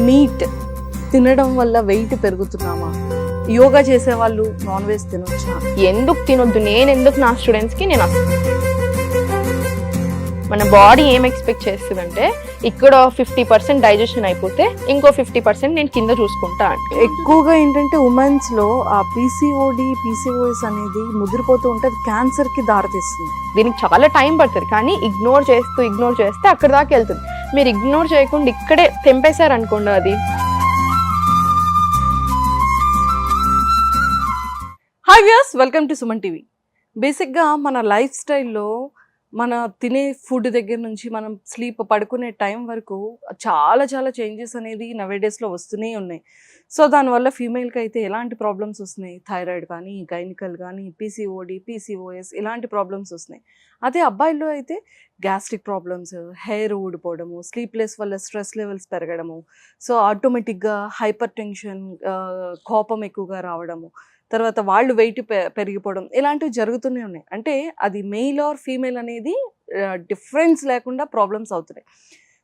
Meet తినడం వల్ల wait పెరుగుతున్నామా? Yoga చేసే వాళ్ళు నాన్ వెజ్ తినొచ్చా? ఎందుకు తినొద్దు? నేను ఎందుకు నా స్టూడెంట్స్కి నేను మన బాడీ ఏం ఎక్స్పెక్ట్ చేస్తుందంటే ఇక్కడ 50% డైజెషన్ అయిపోతే ఇంకో 50% నేను కింద చూసుకుంటా అంటే. ఎక్కువగా ఏంటంటే ఉమెన్స్ లో ఆ పీసీఓఎస్ అనేది ముదిరిపోతూ ఉంటే అది క్యాన్సర్ కి దారితీస్తుంది. దీనికి చాలా టైం పడుతుంది, కానీ ఇగ్నోర్ చేస్తే అక్కడ దాకా వెళ్తుంది. మీరు ఇగ్నోర్ చేయకుండా ఇక్కడే తెంపేశారు అనుకోండి అది. Hi viewers, welcome to Suman TV. బేసిక్గా మన లైఫ్ స్టైల్లో మన తినే ఫుడ్ దగ్గర నుంచి మనం స్లీప్ పడుకునే టైం వరకు చాలా చేంజెస్ అనేది నవేడేస్లో వస్తూనే ఉన్నాయి. సో దానివల్ల ఫీమేల్కి అయితే ఎలాంటి ప్రాబ్లమ్స్ వస్తున్నాయి? థైరాయిడ్ కానీ, గైనికల్ కానీ, పీసీఓఎస్ ఇలాంటి ప్రాబ్లమ్స్ వస్తున్నాయి. అదే అబ్బాయిల్లో అయితే గ్యాస్ట్రిక్ ప్రాబ్లమ్స్, హెయిర్ ఊడిపోవడము, స్లీప్లెస్ వల్ల స్ట్రెస్ లెవెల్స్ పెరగడము, సో ఆటోమేటిక్గా హైపర్ టెన్షన్, కోపం ఎక్కువగా రావడము, తర్వాత వాళ్ళు వెయిట్ పెరిగిపోవడం ఇలాంటివి జరుగుతూనే ఉన్నాయి. అంటే అది మెయిల్ ఆర్ ఫీమేల్ అనేది డిఫరెన్స్ లేకుండా ప్రాబ్లమ్స్ అవుతున్నాయి.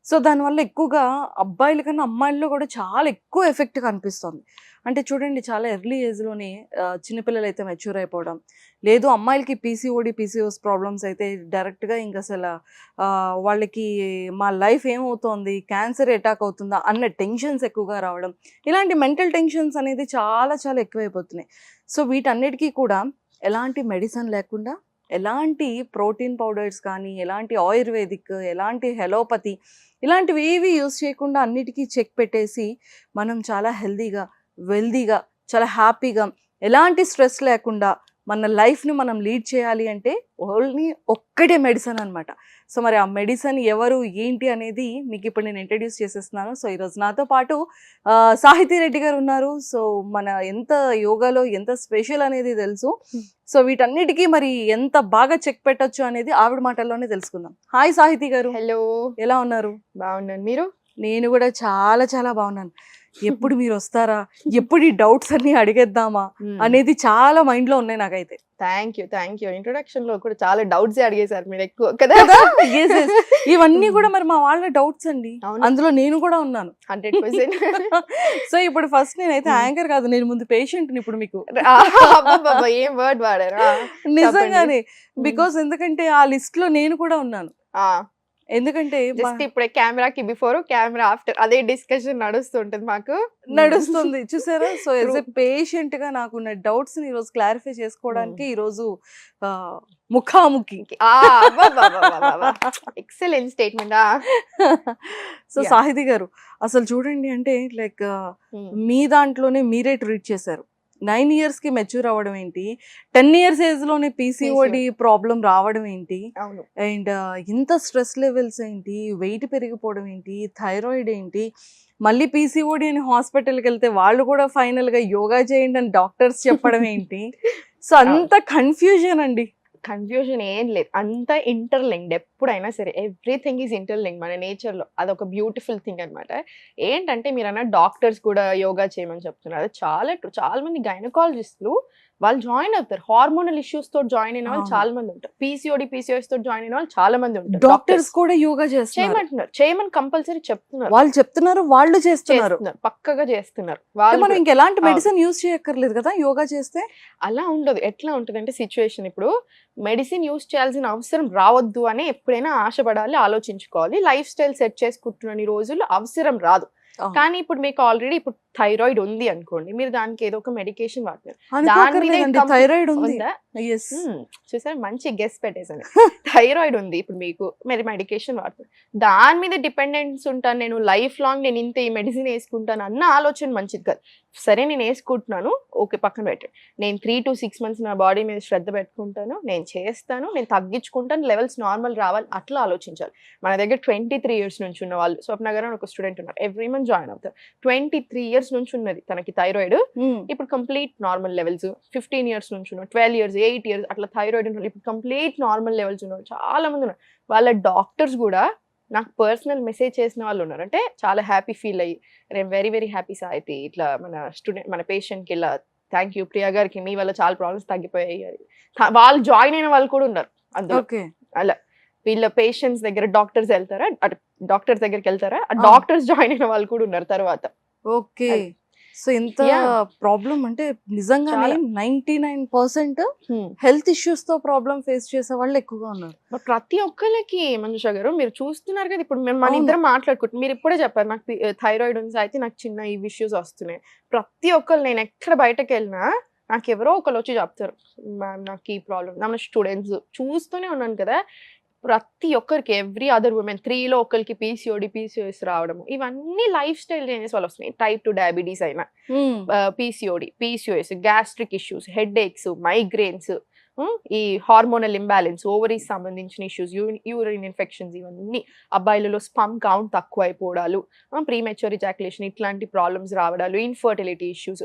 సో దానివల్ల ఎక్కువగా అబ్బాయిల కన్నా అమ్మాయిల్లో కూడా చాలా ఎక్కువ ఎఫెక్ట్ కనిపిస్తుంది. అంటే చూడండి, చాలా ఎర్లీ ఏజ్లోనే చిన్నపిల్లలు అయితే మెచ్యూర్ అయిపోవడం, లేదు అమ్మాయిలకి పీసీఓఎస్ ప్రాబ్లమ్స్ అయితే డైరెక్ట్గా ఇంక అసలు వాళ్ళకి మా లైఫ్ ఏమవుతోంది, క్యాన్సర్ అటాక్ అవుతుందా అన్న టెన్షన్స్ ఎక్కువగా రావడం, ఇలాంటి మెంటల్ టెన్షన్స్ అనేది చాలా ఎక్కువైపోతున్నాయి. సో వీటన్నిటికీ కూడా ఎలాంటి మెడిసిన్ లేకుండా, ఎలాంటి ప్రోటీన్ పౌడర్స్ కానీ, ఎలాంటి ఆయుర్వేదిక్, ఎలాంటి హెలోపతి ఇలాంటివి ఏవి యూస్ చేయకుండా అన్నిటికీ చెక్ పెట్టేసి మనం చాలా హెల్దీగా, వెల్దీగా, చాలా హ్యాపీగా, ఎలాంటి స్ట్రెస్ లేకుండా మన లైఫ్ని మనం లీడ్ చేయాలి అంటే ఓన్లీ ఒక్కటే మెడిసిన్ అనమాట. సో మరి ఆ మెడిసిన్ ఎవరు ఏంటి అనేది మీకు ఇప్పుడు నేను ఇంట్రడ్యూస్ చేసేస్తున్నాను. సో ఈరోజు నాతో పాటు సాహితీ రెడ్డి గారు ఉన్నారు. సో మన ఎంత యోగాలో ఎంత స్పెషల్ అనేది తెలుసు. సో వీటన్నిటికీ మరి ఎంత బాగా చెక్ పెట్టొచ్చు అనేది ఆవిడ మాటల్లోనే తెలుసుకుందాం. హాయ్ సాహితీ గారు. హలో, ఎలా ఉన్నారు? బాగున్నాను, మీరు? నేను కూడా చాలా బాగున్నాను. ఎప్పుడు మీరు వస్తారా, ఎప్పుడు ఈ డౌట్స్ అన్ని అడిగేద్దామా అనేది చాలా మైండ్ లో ఉన్నాయి నాకైతే. Thank you. ఇంట్రొడక్షన్ లో కూడా చాలా డౌట్స్ అడిగేశారు మీరు ఎక్కువ కదా. ఇవన్నీ కూడా మరి మా వాళ్ళ డౌట్స్ అండి, అందులో నేను కూడా ఉన్నాను 100%. సో ఇప్పుడు ఫస్ట్ నేనైతే యాంకర్ కాదు, నేను ముందు పేషెంట్. ఇప్పుడు మీకు ఏం వర్డ్ వాడారా? నిజంగానే, బికాస్ ఎందుకంటే ఆ లిస్ట్ లో నేను కూడా ఉన్నాను. ఎందుకంటే ఇప్పుడే కెమెరాకి బిఫోర్, కెమెరా ఆఫ్టర్ అదే డిస్కషన్ నడుస్తుంటది, మాకు నడుస్తుంది చూసారా. సో యాజ్ ఎ పేషెంట్ గా నాకున్న డౌట్స్ ని ఈరోజు క్లారిఫై చేసుకోవడానికి ఈరోజు ముఖాముఖి. Excellent statement. సో సాహితి గారు, అసలు చూడండి, అంటే లైక్ మీ దాంట్లోనే మీరే ట్రీట్ చేశారు. 9 years కి మెచ్యూర్ అవ్వడం ఏంటి, 10 years ఏజ్ లోనే పీసీఓడి ప్రాబ్లం రావడం ఏంటి, అండ్ ఇంత స్ట్రెస్ లెవెల్స్ ఏంటి, వెయిట్ పెరిగిపోవడం ఏంటి, థైరాయిడ్ ఏంటి, మళ్ళీ పీసీఓడి అని హాస్పిటల్కి వెళ్తే వాళ్ళు కూడా ఫైనల్ గా యోగా చేయండి అని డాక్టర్స్ చెప్పడం ఏంటి. సో అంత కన్ఫ్యూజన్ అండి. కన్ఫ్యూజన్ ఏం లేదు, అంత ఇంటర్లింక్డ్. ఎప్పుడైనా సరే ఎవ్రీథింగ్ ఈజ్ ఇంటర్లింక్డ్ మన నేచర్లో. అదొక బ్యూటిఫుల్ థింగ్ అనమాట. ఏంటంటే మీరు అన్న డాక్టర్స్ కూడా యోగా చేయమని చెప్తున్నారు, చాలా మంది గైనకాలజిస్టులు వాళ్ళు జాయిన్ అవుతారు. హార్మోనల్ ఇష్యూస్ తో జాయిన్ అయిన వాళ్ళు చాలా మంది ఉంటారు. పీసీఓఎస్ తో జాయిన్ అయిన వాళ్ళు చాలా మంది ఉంటారు. డాక్టర్స్ కూడా యోగా చేయమంటున్నారు, చేయమని కంపల్సరీ చెప్తున్నారు. వాళ్ళు చెప్తున్నారు, వాళ్ళు చేస్తున్నారు, పక్కగా చేస్తున్నారు. మనం ఇంకెలాంటి మెడిసిన్ యూజ్ చేయక్కర్లేదు కదా యోగా చేస్తే. అలా ఉండదు. ఎట్లా ఉంటుంది అంటే సిచ్యువేషన్, ఇప్పుడు మెడిసిన్ యూజ్ చేయాల్సిన అవసరం రావద్దు అని ఎప్పుడైనా ఆశపడాలి, ఆలోచించుకోవాలి. లైఫ్ స్టైల్ సెట్ చేసుకుంటున్న రోజులు అవసరం రాదు. కానీ ఇప్పుడు మీకు ఆల్రెడీ ఇప్పుడు థైరాయిడ్ ఉంది అనుకోండి, మీరు దానికి ఏదో ఒక మెడికేషన్ వాడతారు. థైరాయిడ్ ఉంది, చూసారు, మంచి గెస్ పెట్టేసాను. థైరాయిడ్ ఉంది ఇప్పుడు మీకు, మీరు మెడికేషన్ వాడతారు. దాని మీద డిపెండెన్స్ ఉంటాను నేను లైఫ్ లాంగ్, నేను ఇంత ఈ మెడిసిన్ వేసుకుంటాను అన్న ఆలోచన మంచిది కాదు. సరే నేను వేసుకుంటున్నాను, ఓకే, పక్కన పెట్టండి. నేను 3 to 6 months నా బాడీ మీద శ్రద్ధ పెట్టుకుంటాను, నేను చేస్తాను, నేను తగ్గించుకుంటాను, లెవెల్స్ నార్మల్ రావాలి, అట్లా ఆలోచించాలి. మన దగ్గర 23 years నుంచి ఉన్న వాళ్ళు, స్వప్న గారు అని ఒక స్టూడెంట్ ఉన్నారు, ఎవ్రీ మంత్ జాయిన్ అవుతారు. 23 years నుంచి ఉన్నది తనకి థైరాయిడ్, ఇప్పుడు కంప్లీట్ నార్మల్ లెవెల్స్. 15 years నుంచి ఉన్నారు, 12 years, 8 years అట్లా థైరాయిడ్ ఉన్నారు, ఇప్పుడు కంప్లీట్ నార్మల్ లెవెల్స్ ఉన్నారు. చాలా మంది ఉన్నారు. వాళ్ళ డాక్టర్స్ కూడా నాకు పర్సనల్ మెసేజ్ చేసిన వాళ్ళు ఉన్నారు. అంటే చాలా హ్యాపీ ఫీల్ అయ్యి, ఐఎమ్ వెరీ హ్యాపీ సాహితి, ఇట్లా మన పేషెంట్కి ఇలా థ్యాంక్ యూ ప్రియా గారికి, మీ వల్ల చాలా ప్రాబ్లమ్స్ తగ్గిపోయాయి. వాళ్ళు జాయిన్ అయిన వాళ్ళు కూడా ఉన్నారు అందులో. అలా వీళ్ళ పేషెంట్స్ దగ్గర డాక్టర్స్ వెళ్తారా, డాక్టర్స్ దగ్గరికి వెళ్తారా, ఆ ఆ. డాక్టర్స్ జాయిన్ అయిన వాళ్ళు కూడా ఉన్నారు తర్వాత. ఓకే. అది. సో ఇంత Yeah. ప్రాబ్లం అంటే నిజంగానే చాలా. 99% Hmm. హెల్త్ ఇష్యూస్ తో ప్రాబ్లం ఫేస్ చేసే వాళ్ళు ఎక్కువగా ఉన్నారు. మరి ప్రతి ఒక్కళ్ళకి మంజుష గారు మీరు చూస్తున్నారు కదా, ఇప్పుడు మేము మన అవును. ఇద్దరం మాట్లాడుకుంటున్నాం, మీరు ఇప్పుడే చెప్పారు నాకు థైరాయిడ్ ఉంది, అయితే నాకు చిన్న ఈ ఇష్యూస్ వస్తున్నాయి. ప్రతి ఒక్కరు నేను ఎక్కడ బయటకు వెళ్ళినా నాకు ఎవరో ఒకరు వచ్చి చెప్తారు, మ్యామ్ నాకు ఈ ప్రాబ్లం. నా స్టూడెంట్స్ చూస్తూనే ఉన్నాను కదా, ప్రతి ఒక్కరికి ఎవ్రీ అదర్ ఉమెన్ 3లో ఒకరికి పీసీఓఎస్ రావడం, ఇవన్నీ లైఫ్ స్టైల్ చేంజెస్ వల్ల వస్తున్నాయి. టైప్ 2 డయాబెటీస్ అయినా, PCOS, gastric issues, headaches, migraines, ఈ హార్మోనల్ ఇంబ్యాలెన్స్, ఓవరీస్ సంబంధించిన ఇష్యూస్, యూరిన్ ఇన్ఫెక్షన్స్, ఇవన్నీ అబ్బాయిలలో స్పమ్ కౌంట్ తక్కువ అయిపోవడాలు, ప్రీమెచ్యూర్ ఇజాక్యులేషన్, ఇట్లాంటి ప్రాబ్లమ్స్ రావడాలు, ఇన్ఫర్టిలిటీ ఇష్యూస్,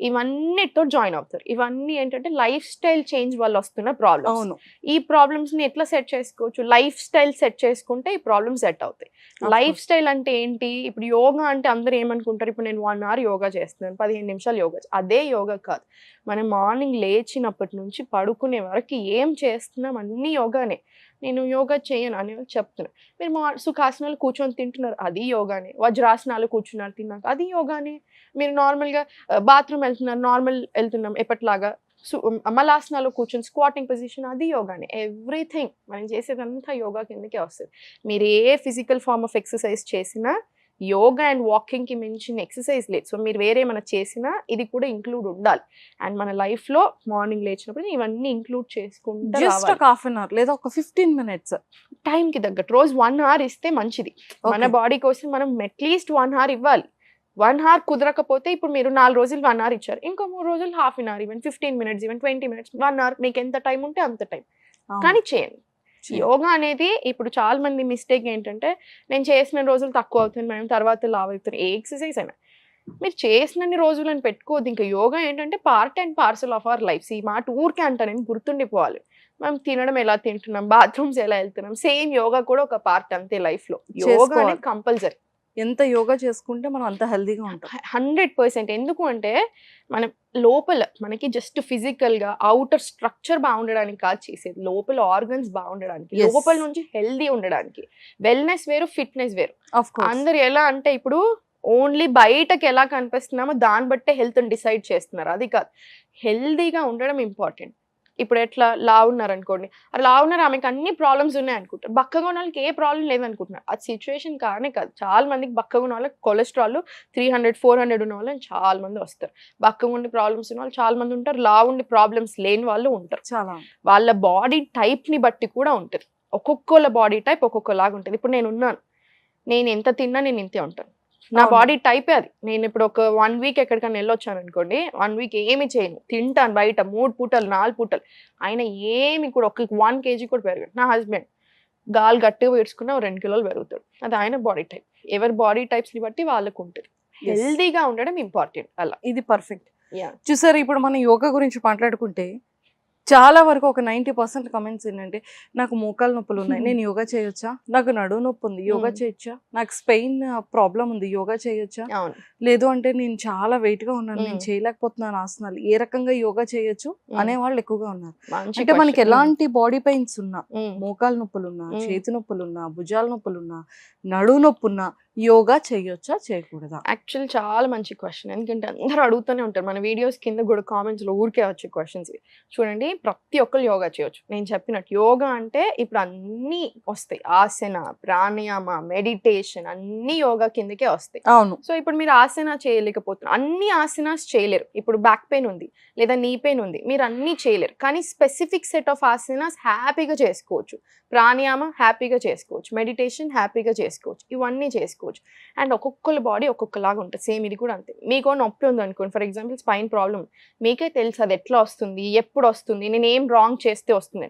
ఇవన్నిటితో జాయిన్ అవుతారు. ఇవన్నీ ఏంటంటే లైఫ్ స్టైల్ చేంజ్ వల్ల వస్తున్న ప్రాబ్లమ్స్. అవును. ఈ ప్రాబ్లమ్స్ ని ఎట్లా సెట్ చేసుకోవచ్చు? లైఫ్ స్టైల్ సెట్ చేసుకుంటే ఈ ప్రాబ్లమ్స్ సెట్ అవుతాయి. Of life course. స్టైల్ అంటే ఏంటి? ఇప్పుడు యోగా అంటే అందరూ ఏమనుకుంటారు, ఇప్పుడు నేను 1 hour యోగా చేస్తున్నాను, 15 నిమిషాలు యోగా, అదే యోగా కాదు. మనం మార్నింగ్ లేచినప్పటి నుంచి పడుకునే వరకు ఏం చేస్తున్నాం అన్ని యోగానే. నేను యోగా చేయను అని చెప్తున్నా. మీరు సుఖాసనాలు కూర్చొని తింటున్నారు, అది యోగానే. వజ్రాసనాలు కూర్చున్నారు తిన్నాక, అది యోగానే. మీరు నార్మల్గా బాత్రూమ్ వెళ్తున్నారు, నార్మల్ వెళ్తున్నాం ఎప్పటిలాగా, మలాసనాలు కూర్చొని స్క్వాటింగ్ పొజిషన్, అది యోగానే. ఎవ్రీథింగ్ మనం చేసేదంతా యోగా కిందకే వస్తుంది. మీరు ఏ ఫిజికల్ ఫార్మ్ ఆఫ్ ఎక్సర్సైజ్ చేసినా యోగా అండ్ వాకింగ్ కి మించిన ఎక్సర్సైజ్ లేదు. సో మీరు వేరే ఏమైనా చేసినా ఇది కూడా ఇంక్లూడ్ ఉండాలి. అండ్ మన లైఫ్ లో మార్నింగ్ లేచినప్పుడు ఇవన్నీ ఇంక్లూడ్ చేసుకుంటూ జస్ట్ ఒక హాఫ్ అన్ అవర్ లేదా ఒక 15 minutes టైం కి తగ్గట్టు రోజు 1 hour ఇస్తే మంచిది. మన బాడీ కోసం మనం అట్లీస్ట్ 1 hour ఇవ్వాలి. 1 hour కుదరకపోతే, ఇప్పుడు మీరు 4 రోజులు 1 hour ఇచ్చారు, ఇంకో 3 రోజులు half an hour, even 15 minutes, even 20 minutes, 1 hour, మీకు ఎంత టైం ఉంటే అంత టైం కానీ చేయండి. యోగా అనేది ఇప్పుడు చాలా మంది మిస్టేక్ ఏంటంటే, నేను చేసిన రోజులు తక్కువ అవుతుంది మేడం, తర్వాత లావ్ అవుతుంది. ఏ ఎక్సర్సైజ్ అయినా మీరు చేసినన్ని రోజులను పెట్టుకోవద్దు. ఇంకా యోగా ఏంటంటే part and parcel of our life. ఈ మాట ఊరికే అంటాను, గుర్తుండిపోవాలి. మనం తినడం ఎలా తింటున్నాం, బాత్రూమ్స్ ఎలా వెళ్తున్నాం, సేమ్ యోగా కూడా ఒక పార్ట్ అంతే లైఫ్ లో. యోగా అనేది కంపల్సరీ. ఎంత యోగా చేసుకుంటే మనం అంత హెల్దీగా ఉంటాం. 100%. ఎందుకు అంటే మనం లోపల మనకి జస్ట్ ఫిజికల్ గా అవుటర్ స్ట్రక్చర్ బాగుండడానికి కాదు చేసేది, లోపల ఆర్గన్స్ బాగుండడానికి, Yes. లోపల నుంచి హెల్దీ ఉండడానికి. వెల్నెస్ వేరు, ఫిట్నెస్ వేరు. Of course. అందరు ఎలా అంటే ఇప్పుడు ఓన్లీ బయటకి ఎలా కనిపిస్తున్నామో దాన్ని బట్టే హెల్త్ డిసైడ్ చేస్తున్నారు, అది కాదు. హెల్దీగా ఉండడం ఇంపార్టెంట్. ఇప్పుడు ఎట్లా లావు ఉన్నారు అనుకోండి, లావు ఉన్నారు, ఆమెకి అన్ని ప్రాబ్లమ్స్ ఉన్నాయి అనుకుంటారు. బక్కగా ఉన్న వాళ్ళకి ఏ ప్రాబ్లం లేదనుకుంటున్నారు. అది సిచ్యువేషన్ కానే కాదు. చాలా మందికి బక్కగా ఉన్న వాళ్ళకి కొలెస్ట్రాల్ 300-400 ఉన్న వాళ్ళు చాలా మంది వస్తారు. బక్కగా ఉండి ప్రాబ్లమ్స్ ఉన్న వాళ్ళు చాలా మంది ఉంటారు. లావు ఉండి ప్రాబ్లమ్స్ లేని వాళ్ళు ఉంటారు. చాలా వాళ్ళ బాడీ టైప్ ని బట్టి కూడా ఉంటుంది. ఒక్కొక్కళ్ళ బాడీ టైప్ ఒక్కొక్కలాగా ఉంటుంది. ఇప్పుడు నేను ఉన్నాను, నేను ఎంత తిన్నా నేను ఇంతే ఉంటాను. నా బాడీ టైపే అది. నేను ఇప్పుడు ఒక 1 week ఎక్కడికైనా వెళ్ళొచ్చాను అనుకోండి, 1 week ఏమి చేయను, తింటాను బయట 3 పూటలు 4 పూటలు, ఆయన ఏమి కూడా ఒక 1 kg కూడా పెరగదు. నా హస్బెండ్ గాలి గట్టిగా వేసుకున్న 2 కిలోలు పెరుగుతాడు. అది ఆయన బాడీ టైప్. ఎవరి బాడీ టైప్స్ ని బట్టి వాళ్ళకు ఉంటుంది. హెల్దీగా ఉండడం ఇంపార్టెంట్. అలా ఇది పర్ఫెక్ట్. చూసారు, ఇప్పుడు మనం యోగా గురించి మాట్లాడుకుంటే చాలా వరకు ఒక 90% కమెంట్స్ ఏంటంటే, నాకు మోకాలు నొప్పులు ఉన్నాయి, నేను యోగా చేయొచ్చా, నాకు నడుము నొప్పి ఉంది, యోగా చేయొచ్చా, నాకు స్పెయిన్ ప్రాబ్లం ఉంది, యోగా చేయొచ్చా, లేదు అంటే నేను చాలా వెయిట్ గా ఉన్నాను, నేను చేయలేకపోతున్నాను ఆసనాలు, ఏ రకంగా యోగా చేయొచ్చు అనే వాళ్ళు ఎక్కువగా ఉన్నారు. అంటే మనకి ఎలాంటి బాడీ పెయిన్స్ ఉన్నా, మోకాలు నొప్పులు ఉన్నా, చేతి నొప్పులు ఉన్నా, భుజాల నొప్పులు ఉన్నా, నడుము నొప్పి ఉన్నా, యోగా చేయొచ్చా చేయకూడదా? యాక్చువల్ చాలా మంచి క్వశ్చన్. ఎందుకంటే అందరూ అడుగుతూనే ఉంటారు మన వీడియోస్ కింద కూడా, కామెంట్స్ లో ఊరికే వచ్చే క్వశ్చన్స్. చూడండి, ప్రతి ఒక్కరు యోగా చేయొచ్చు. నేను చెప్పినట్టు యోగా అంటే ఇప్పుడు అన్ని వస్తాయి, ఆసన, ప్రాణాయామ, మెడిటేషన్ అన్ని యోగా కిందకే వస్తాయి. అవును. సో ఇప్పుడు మీరు ఆసన చేయలేకపోతున్నారు, అన్ని ఆసనాస్ చేయలేరు. ఇప్పుడు బ్యాక్ పెయిన్ ఉంది లేదా నీ పెయిన్ ఉంది, మీరు అన్ని చేయలేరు. కానీ స్పెసిఫిక్ సెట్ ఆఫ్ ఆసనాస్ హ్యాపీగా చేసుకోవచ్చు. ప్రాణాయామ హ్యాపీగా చేసుకోవచ్చు, మెడిటేషన్ హ్యాపీగా చేసుకోవచ్చు, ఇవన్నీ చేసుకోవచ్చు. అండ్ ఒక్కొక్కళ్ళ బాడీ ఒక్కొక్కలాగా ఉంటుంది. సేమ్ ఇది కూడా అంతే. మీకు నొప్పి ఉంది అనుకోండి, ఫర్ ఎగ్జాంపుల్ స్పైన్ ప్రాబ్లమ్, మీకే తెలుసు అది ఎట్లా వస్తుంది, ఎప్పుడు వస్తుంది, నేను ఏం రాంగ్ చేస్తే వస్తుంది.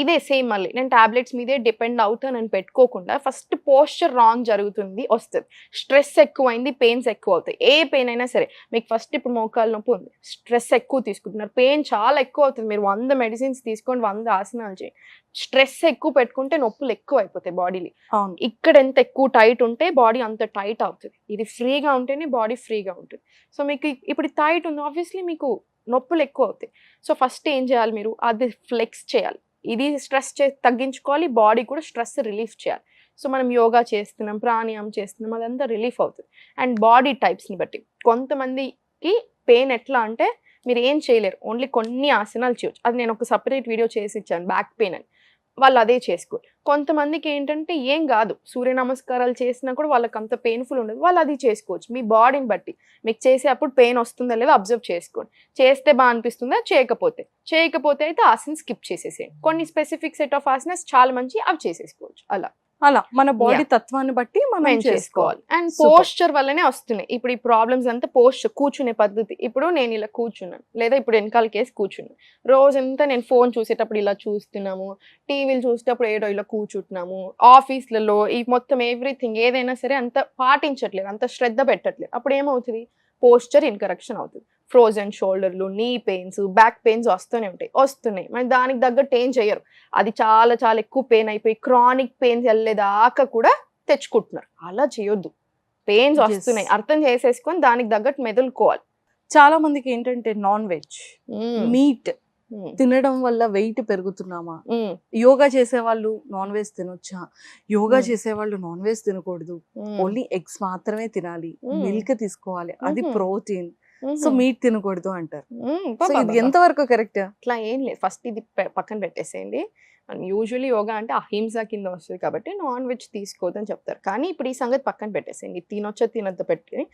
ఇదే సేమ్. మళ్ళీ నేను టాబ్లెట్స్ మీదే డిపెండ్ అవుతానని పెట్టుకోకుండా, ఫస్ట్ పోస్చర్ రాంగ్ జరుగుతుంది వస్తుంది, స్ట్రెస్ ఎక్కువైంది, పెయిన్స్ ఎక్కువ అవుతాయి. ఏ పెయిన్ అయినా సరే, మీకు ఫస్ట్ ఇప్పుడు మోకాలు నొప్పి ఉంది, స్ట్రెస్ ఎక్కువ తీసుకుంటున్నారు, పెయిన్ చాలా ఎక్కువ అవుతుంది, మీరు 100 మెడిసిన్స్ తీసుకోండి, 100 ఆసనాలు చేయండి, స్ట్రెస్ ఎక్కువ పెట్టుకుంటే నొప్పులు ఎక్కువ అయిపోతాయి బాడీలో. ఇక్కడ ఎంత ఎక్కువ టైట్ ఉంటే బాడీ అంత టైట్ అవుతుంది. ఇది ఫ్రీగా ఉంటేనే బాడీ ఫ్రీగా ఉంటుంది. సో మీకు ఇప్పుడు టైట్ ఉంది, ఆబ్వియస్లీ మీకు నొప్పులు ఎక్కువ అవుతాయి. సో ఫస్ట్ ఏం చేయాలి, మీరు అది ఫ్లెక్స్ చేయాలి. ఇది స్ట్రెస్ తగ్గించుకోవాలి, బాడీ కూడా స్ట్రెస్ రిలీఫ్ చేయాలి. సో మనం యోగా చేస్తున్నాం, ప్రాణాయామం చేస్తున్నాం, అదంతా రిలీఫ్ అవుతుంది. అండ్ బాడీ టైప్స్ని బట్టి కొంతమందికి పెయిన్ ఎట్లా అంటే మీరు ఏం చేయలేరు, ఓన్లీ కొన్ని ఆసనాలు చేయొచ్చు. అది నేను ఒక సపరేట్ వీడియో చేసి ఇచ్చాను, బ్యాక్ పెయిన్ అని. వాళ్ళు అదే చేసుకోరు. కొంతమందికి ఏంటంటే ఏం కాదు, సూర్య నమస్కారాలు చేసినా కూడా వాళ్ళకి అంత పెయిన్ఫుల్ ఉండదు, వాళ్ళు అది చేసుకోవచ్చు. మీ బాడీని బట్టి మీకు చేసే అప్పుడు పెయిన్ వస్తుందా లేదా అబ్జర్వ్ చేసుకోండి. చేస్తే బాగా అనిపిస్తుందా, చేయకపోతే అయితే ఆసన స్కిప్ చేసేసేయండి. కొన్ని స్పెసిఫిక్ సెట్ ఆఫ్ ఆసనాస్ చాలా మంచి, అవి చేసేసుకోవచ్చు. అలా మన బాడీ తత్వాన్ని బట్టి మనం చేసుకోవాలి. అండ్ పోస్చర్ వల్లనే వస్తున్నాయి ఇప్పుడు ఈ ప్రాబ్లమ్స్ అంతా. పోస్చర్, కూర్చునే పద్ధతి. ఇప్పుడు నేను ఇలా కూర్చున్నాను, లేదా ఇప్పుడు వెనకాల కేసి కూర్చున్నాను, రోజంతా నేను ఫోన్ చూసేటప్పుడు ఇలా చూస్తున్నాము, టీవీలు చూసేటప్పుడు ఏడో ఇలా కూర్చుంటున్నాము, ఆఫీస్లలో ఈ మొత్తం ఎవ్రీథింగ్ ఏదైనా సరే అంత పాటించట్లేదు, అంత శ్రద్ధ పెట్టట్లేదు. అప్పుడు ఏమవుతుంది, పోస్చర్ ఇన్కరెక్షన్ అవుతుంది. ఫ్రోజన్ షోల్డర్లు, నీ పెయిన్స్, బ్యాక్ పెయిన్స్ వస్తున్నాయి. మరి దానికి తగ్గట్టు ఏం చేయరు, అది చాలా చాలా ఎక్కువ పెయిన్ అయిపోయి క్రానిక్ పెయిన్స్ వెళ్ళేదాకా కూడా తెచ్చుకుంటున్నారు. అలా చేయొద్దు. పెయిన్స్ వస్తున్నాయి, అర్థం చేసేసుకొని దానికి తగ్గట్టు మెదులుకోవాలి. చాలా మందికి ఏంటంటే నాన్ వెజ్, మీట్ తినడం వల్ల వెయిట్ పెరుగుతున్నామా, యోగా చేసే వాళ్ళు నాన్ వెజ్ తినొచ్చా, యోగా చేసే వాళ్ళు నాన్ వెజ్ తినకూడదు, ఓన్లీ ఎగ్స్ మాత్రమే తినాలి, మిల్క్ తీసుకోవాలి, అది ప్రోటీన్, సో మీట్ తినకూడదు అంటారు. సో ఇది ఎంతవరకు కరెక్ట్? అట్లా ఏం లేదు. ఫస్ట్ ఇది పక్కన పెట్టేసేయండి. యూజువల్లీ యోగా అంటే అహింస కింద వస్తుంది కాబట్టి నాన్ వెజ్ తీసుకోవద్దని చెప్తారు. కానీ ఇప్పుడు ఈ సంగతి పక్కన పెట్టేసేయండి. తినొచ్చా తినొద్దు పెట్టుకుని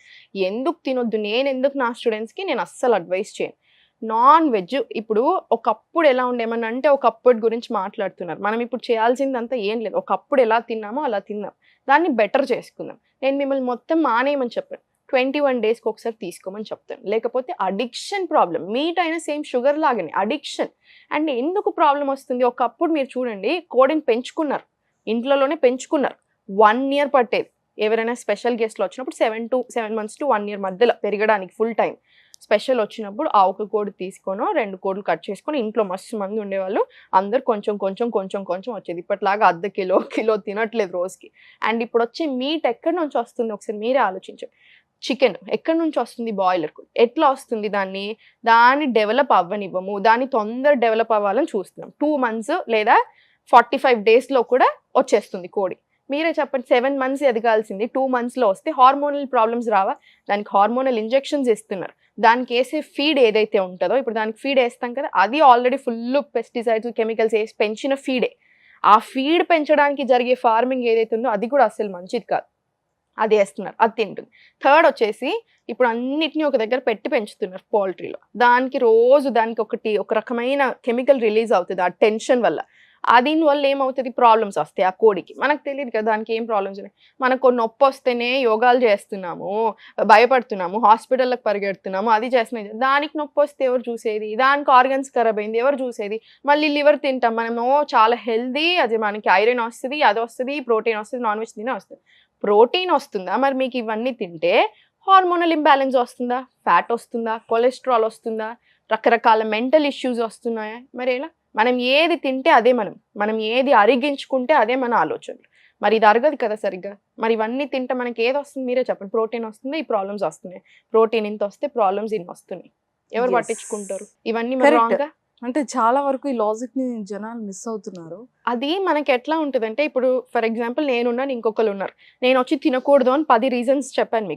ఎందుకు తినొద్దు, నేను ఎందుకు నా స్టూడెంట్స్కి నేను అస్సలు అడ్వైస్ చేయను. నాన్ వెజ్ ఇప్పుడు ఒకప్పుడు ఎలా ఉండేమని అంటే ఒకప్పుడు గురించి మాట్లాడుతున్నారు. మనం ఇప్పుడు చేయాల్సిందంతా ఏం లేదు, ఒకప్పుడు ఎలా తిన్నామో అలా తిన్నాం, దాన్ని బెటర్ చేసుకుందాం. నేను మిమ్మల్ని మొత్తం మానేయమని చెప్పాను, 21 డేస్కి ఒకసారి తీసుకోమని చెప్తాను. లేకపోతే అడిక్షన్ ప్రాబ్లం, మీట్ అయినా సేమ్ షుగర్ లాగానే అడిక్షన్. అండ్ ఎందుకు ప్రాబ్లం వస్తుంది, ఒకప్పుడు మీరు చూడండి కోడిని పెంచుకున్నారు, ఇంట్లోనే పెంచుకున్నారు, 1 year పట్టేది. ఎవరైనా స్పెషల్ గెస్ట్లు వచ్చినప్పుడు 7 months to 1 year మధ్యలో పెరగడానికి ఫుల్ టైం. స్పెషల్ వచ్చినప్పుడు ఆ ఒక కోడి తీసుకొని 2 కోడిలు కట్ చేసుకొని ఇంట్లో మస్తు మంది ఉండేవాళ్ళు, అందరు కొంచెం వచ్చేది. ఇప్పటిలాగా అర్ధ కిలో తినట్లేదు రోజుకి. అండ్ ఇప్పుడు వచ్చే మీట్ ఎక్కడి నుంచి వస్తుంది ఒకసారి మీరే ఆలోచించండి. చికెన్ ఎక్కడి నుంచి వస్తుంది, బాయిలర్ ఎట్లా వస్తుంది, దాన్ని డెవలప్ అవ్వనివ్వము, దాన్ని తొందర డెవలప్ అవ్వాలని చూస్తున్నాం. 2 months లేదా 45 daysలో కూడా వచ్చేస్తుంది కోడి. మీరే చెప్పండి, 7 months ఎదగాల్సింది 2 monthsలో వస్తే హార్మోనల్ ప్రాబ్లమ్స్ రావా? దానికి హార్మోనల్ ఇంజెక్షన్స్ ఇస్తున్నారు. దానికి వేసే ఫీడ్ ఏదైతే ఉంటుందో, ఇప్పుడు దానికి ఫీడ్ వేస్తాం కదా, అది ఆల్రెడీ ఫుల్ పెస్టిసైడ్స్ కెమికల్స్ వేసి పెంచిన ఫీడే. ఆ ఫీడ్ పెంచడానికి జరిగే ఫార్మింగ్ ఏదైతే ఉందో అది కూడా అసలు మంచిది కాదు, అది వేస్తున్నారు, అది తింటుంది. థర్డ్ వచ్చేసి ఇప్పుడు అన్నిటినీ ఒక దగ్గర పెట్టి పెంచుతున్నారు పౌల్ట్రీలో. దానికి ఒక రకమైన కెమికల్ రిలీజ్ అవుతుంది ఆ టెన్షన్ వల్ల. దీనివల్ల ఏమవుతుంది, ప్రాబ్లమ్స్ వస్తాయి ఆ కోడికి. మనకు తెలియదు కదా దానికి ఏం ప్రాబ్లమ్స్ ఉన్నాయి. మనకు నొప్పి వస్తేనే యోగాలు చేస్తున్నాము, భయపడుతున్నాము, హాస్పిటల్కి పరిగెడుతున్నాము, అది చేస్తున్నాయి. దానికి నొప్పి వస్తే ఎవరు చూసేది, దానికి ఆర్గన్స్ ఖరాబ్ అయింది ఎవరు చూసేది, మళ్ళీ లివర్ తింటాం మనము, చాలా హెల్దీ, అది మనకి ఐరన్ వస్తుంది, అది వస్తుంది, ప్రోటీన్ వస్తుంది, నాన్ వెజ్ తినే వస్తుంది. ప్రోటీన్ వస్తుందా, మరి మీకు ఇవన్నీ తింటే హార్మోనల్ ఇంబ్యాలెన్స్ వస్తుందా, ఫ్యాట్ వస్తుందా, కొలెస్ట్రాల్ వస్తుందా, రకరకాల మెంటల్ ఇష్యూస్ వస్తున్నాయా? మరి ఎలా? మనం ఏది తింటే అదే మనం ఏది అరిగించుకుంటే అదే మన ఆలోచనలు. మరి ఇది అరగదు కదా సరిగ్గా. మరి ఇవన్నీ తింటే మనకి ఏది వస్తుంది మీరే చెప్పండి. ప్రోటీన్ వస్తుంది, ఈ ప్రాబ్లమ్స్ వస్తున్నాయి, ప్రోటీన్ ఇంత వస్తే ప్రాబ్లమ్స్ ఇన్ని వస్తున్నాయి. ఎవరు పట్టించుకుంటారు ఇవన్నీ? అంటే చాలా వరకు ఈ లాజిక్ ని జనాలు మిస్ అవుతున్నారు. అది మనకి ఎట్లా ఉంటుందంటే, ఇప్పుడు ఫర్ ఎగ్జాంపుల్ నేనున్నాను, ఇంకొకరు ఉన్నారు, నేను వచ్చి తినకూడదు అని 10 reasons చెప్పాను,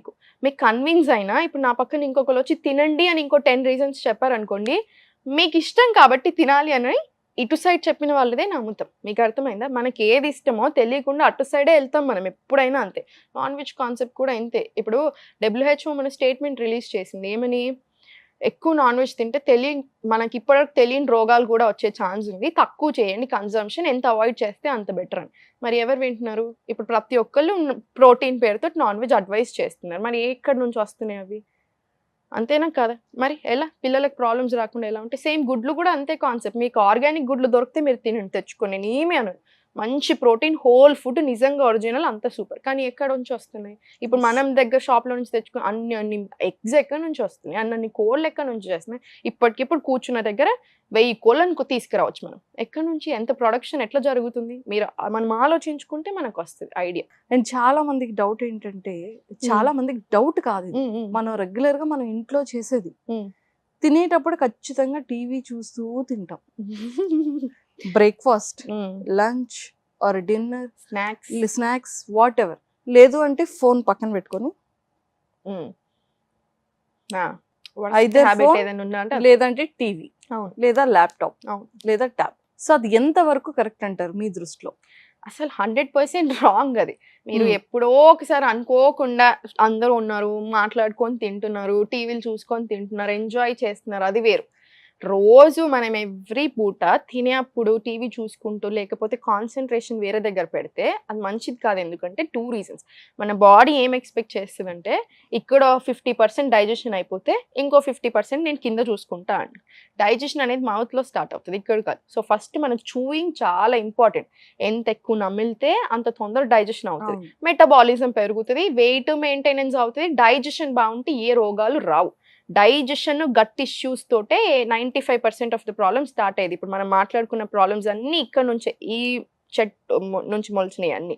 మీకు కన్విన్స్ అయినా ఇప్పుడు నా పక్కన ఇంకొకరు వచ్చి తినండి అని ఇంకో 10 reasons చెప్పారనుకోండి, మీకు ఇష్టం కాబట్టి తినాలి అని ఇటు సైడ్ చెప్పిన వాళ్ళదే నమ్ముతాం. మీకు అర్థమైందా? మనకి ఏది ఇష్టమో తెలియకుండా అటు సైడే వెళ్తాం మనం ఎప్పుడైనా. అంతే నాన్ వెజ్ కాన్సెప్ట్ కూడా అంతే. ఇప్పుడు WHO మన స్టేట్మెంట్ రిలీజ్ చేసింది ఏమని, ఎక్కువ నాన్ వెజ్ తింటే మనకి ఇప్పటివరకు తెలియని రోగాలు కూడా వచ్చే ఛాన్స్ ఉంది, తక్కువ చేయండి కన్జంప్షన్, ఎంత అవాయిడ్ చేస్తే అంత బెటర్ అని. మరి ఎవరు వింటున్నారు? ఇప్పుడు ప్రతి ఒక్కళ్ళు ప్రోటీన్ పేరుతో నాన్ వెజ్ అడ్వైస్ చేస్తున్నారు. మరి ఎక్కడి నుంచి వస్తున్నాయి అవి? అంతేనా కదా? మరి ఎలా పిల్లలకు ప్రాబ్లమ్స్ రాకుండా ఎలా ఉంటే, సేమ్ గుడ్లు కూడా అంతే కాన్సెప్ట్. మీకు ఆర్గానిక్ గుడ్లు దొరికితే మీరు తినండి, తెచ్చుకొని, నేను ఏమీ అనను. మంచి ప్రోటీన్ హోల్ ఫుడ్ నిజంగా ఒరిజినల్ అంత సూపర్. కానీ ఎక్కడ నుంచి వస్తున్నాయి? ఇప్పుడు మనం దగ్గర షాప్లో నుంచి తెచ్చుకుని అన్ని ఎగ్స్ ఎక్కడి నుంచి వస్తున్నాయి, అన్ని కోళ్ళు ఎక్కడి నుంచి చేస్తున్నాయి. ఇప్పటికిప్పుడు కూర్చున్న దగ్గర 1000 కోళ్ళను తీసుకురావచ్చు మనం. ఎక్కడి నుంచి, ఎంత ప్రొడక్షన్ ఎట్లా జరుగుతుంది, మనం ఆలోచించుకుంటే మనకు వస్తుంది ఐడియా. అండ్ చాలా మందికి డౌట్ ఏంటంటే, చాలా మందికి డౌట్ కాదు, మనం రెగ్యులర్ గా మనం ఇంట్లో చేసేది, తినేటప్పుడు ఖచ్చితంగా టీవీ చూస్తూ తింటాం. Breakfast, lunch or dinner, snacks. Snacks, what ever. లేదు అంటే ఫోన్ పక్కన పెట్టుకొని Either హ్యాబిట్ phone, ఏదైనా ఉందా అంటే లేదంటే టీవీ, అవును. లేదా ల్యాప్టాప్, అవును. లేదా ట్యాబ్. సో అది ఎంత వరకు కరెక్ట్ అంటారు మీ దృష్టిలో? అసలు 100% రాంగ్ అది. మీరు ఎప్పుడో ఒకసారి అనుకోకుండా అందరూ ఉన్నారు, మాట్లాడుకొని తింటున్నారు, టీవీలు చూసుకొని తింటున్నారు, ఎంజాయ్ చేస్తున్నారు, అది వేరు. రోజు మనం ఎవ్రీ పూట తినేప్పుడు టీవీ చూసుకుంటూ లేకపోతే కాన్సన్ట్రేషన్ వేరే దగ్గర పెడితే అది మంచిది కాదు. ఎందుకంటే 2 రీజన్స్. మన బాడీ ఏం ఎక్స్పెక్ట్ చేస్తుందంటే ఇక్కడ 50% డైజెషన్ అయిపోతే ఇంకో 50% నేను కింద చూసుకుంటా అండి. డైజెషన్ అనేది మౌత్లో స్టార్ట్ అవుతుంది, ఇక్కడ కాదు. సో ఫస్ట్ మనకు చూయింగ్ చాలా ఇంపార్టెంట్. ఎంత ఎక్కువ నమిలితే అంత తొందర డైజెషన్ అవుతుంది, మెటబాలిజం పెరుగుతుంది, వెయిట్ మెయింటెనెన్స్ అవుతుంది, డైజెషన్ బాగుంటే ఏ రోగాలు రావు. డైజెషన్ గట్ ఇష్యూస్ తోటే 95% ఆఫ్ ద ప్రాబ్లమ్ స్టార్ట్ అయ్యేది. ఇప్పుడు మనం మాట్లాడుకున్న ప్రాబ్లమ్స్ అన్నీ ఇక్కడ నుంచే, ఈ చెట్టు నుంచి మొలిచినాయి అన్ని.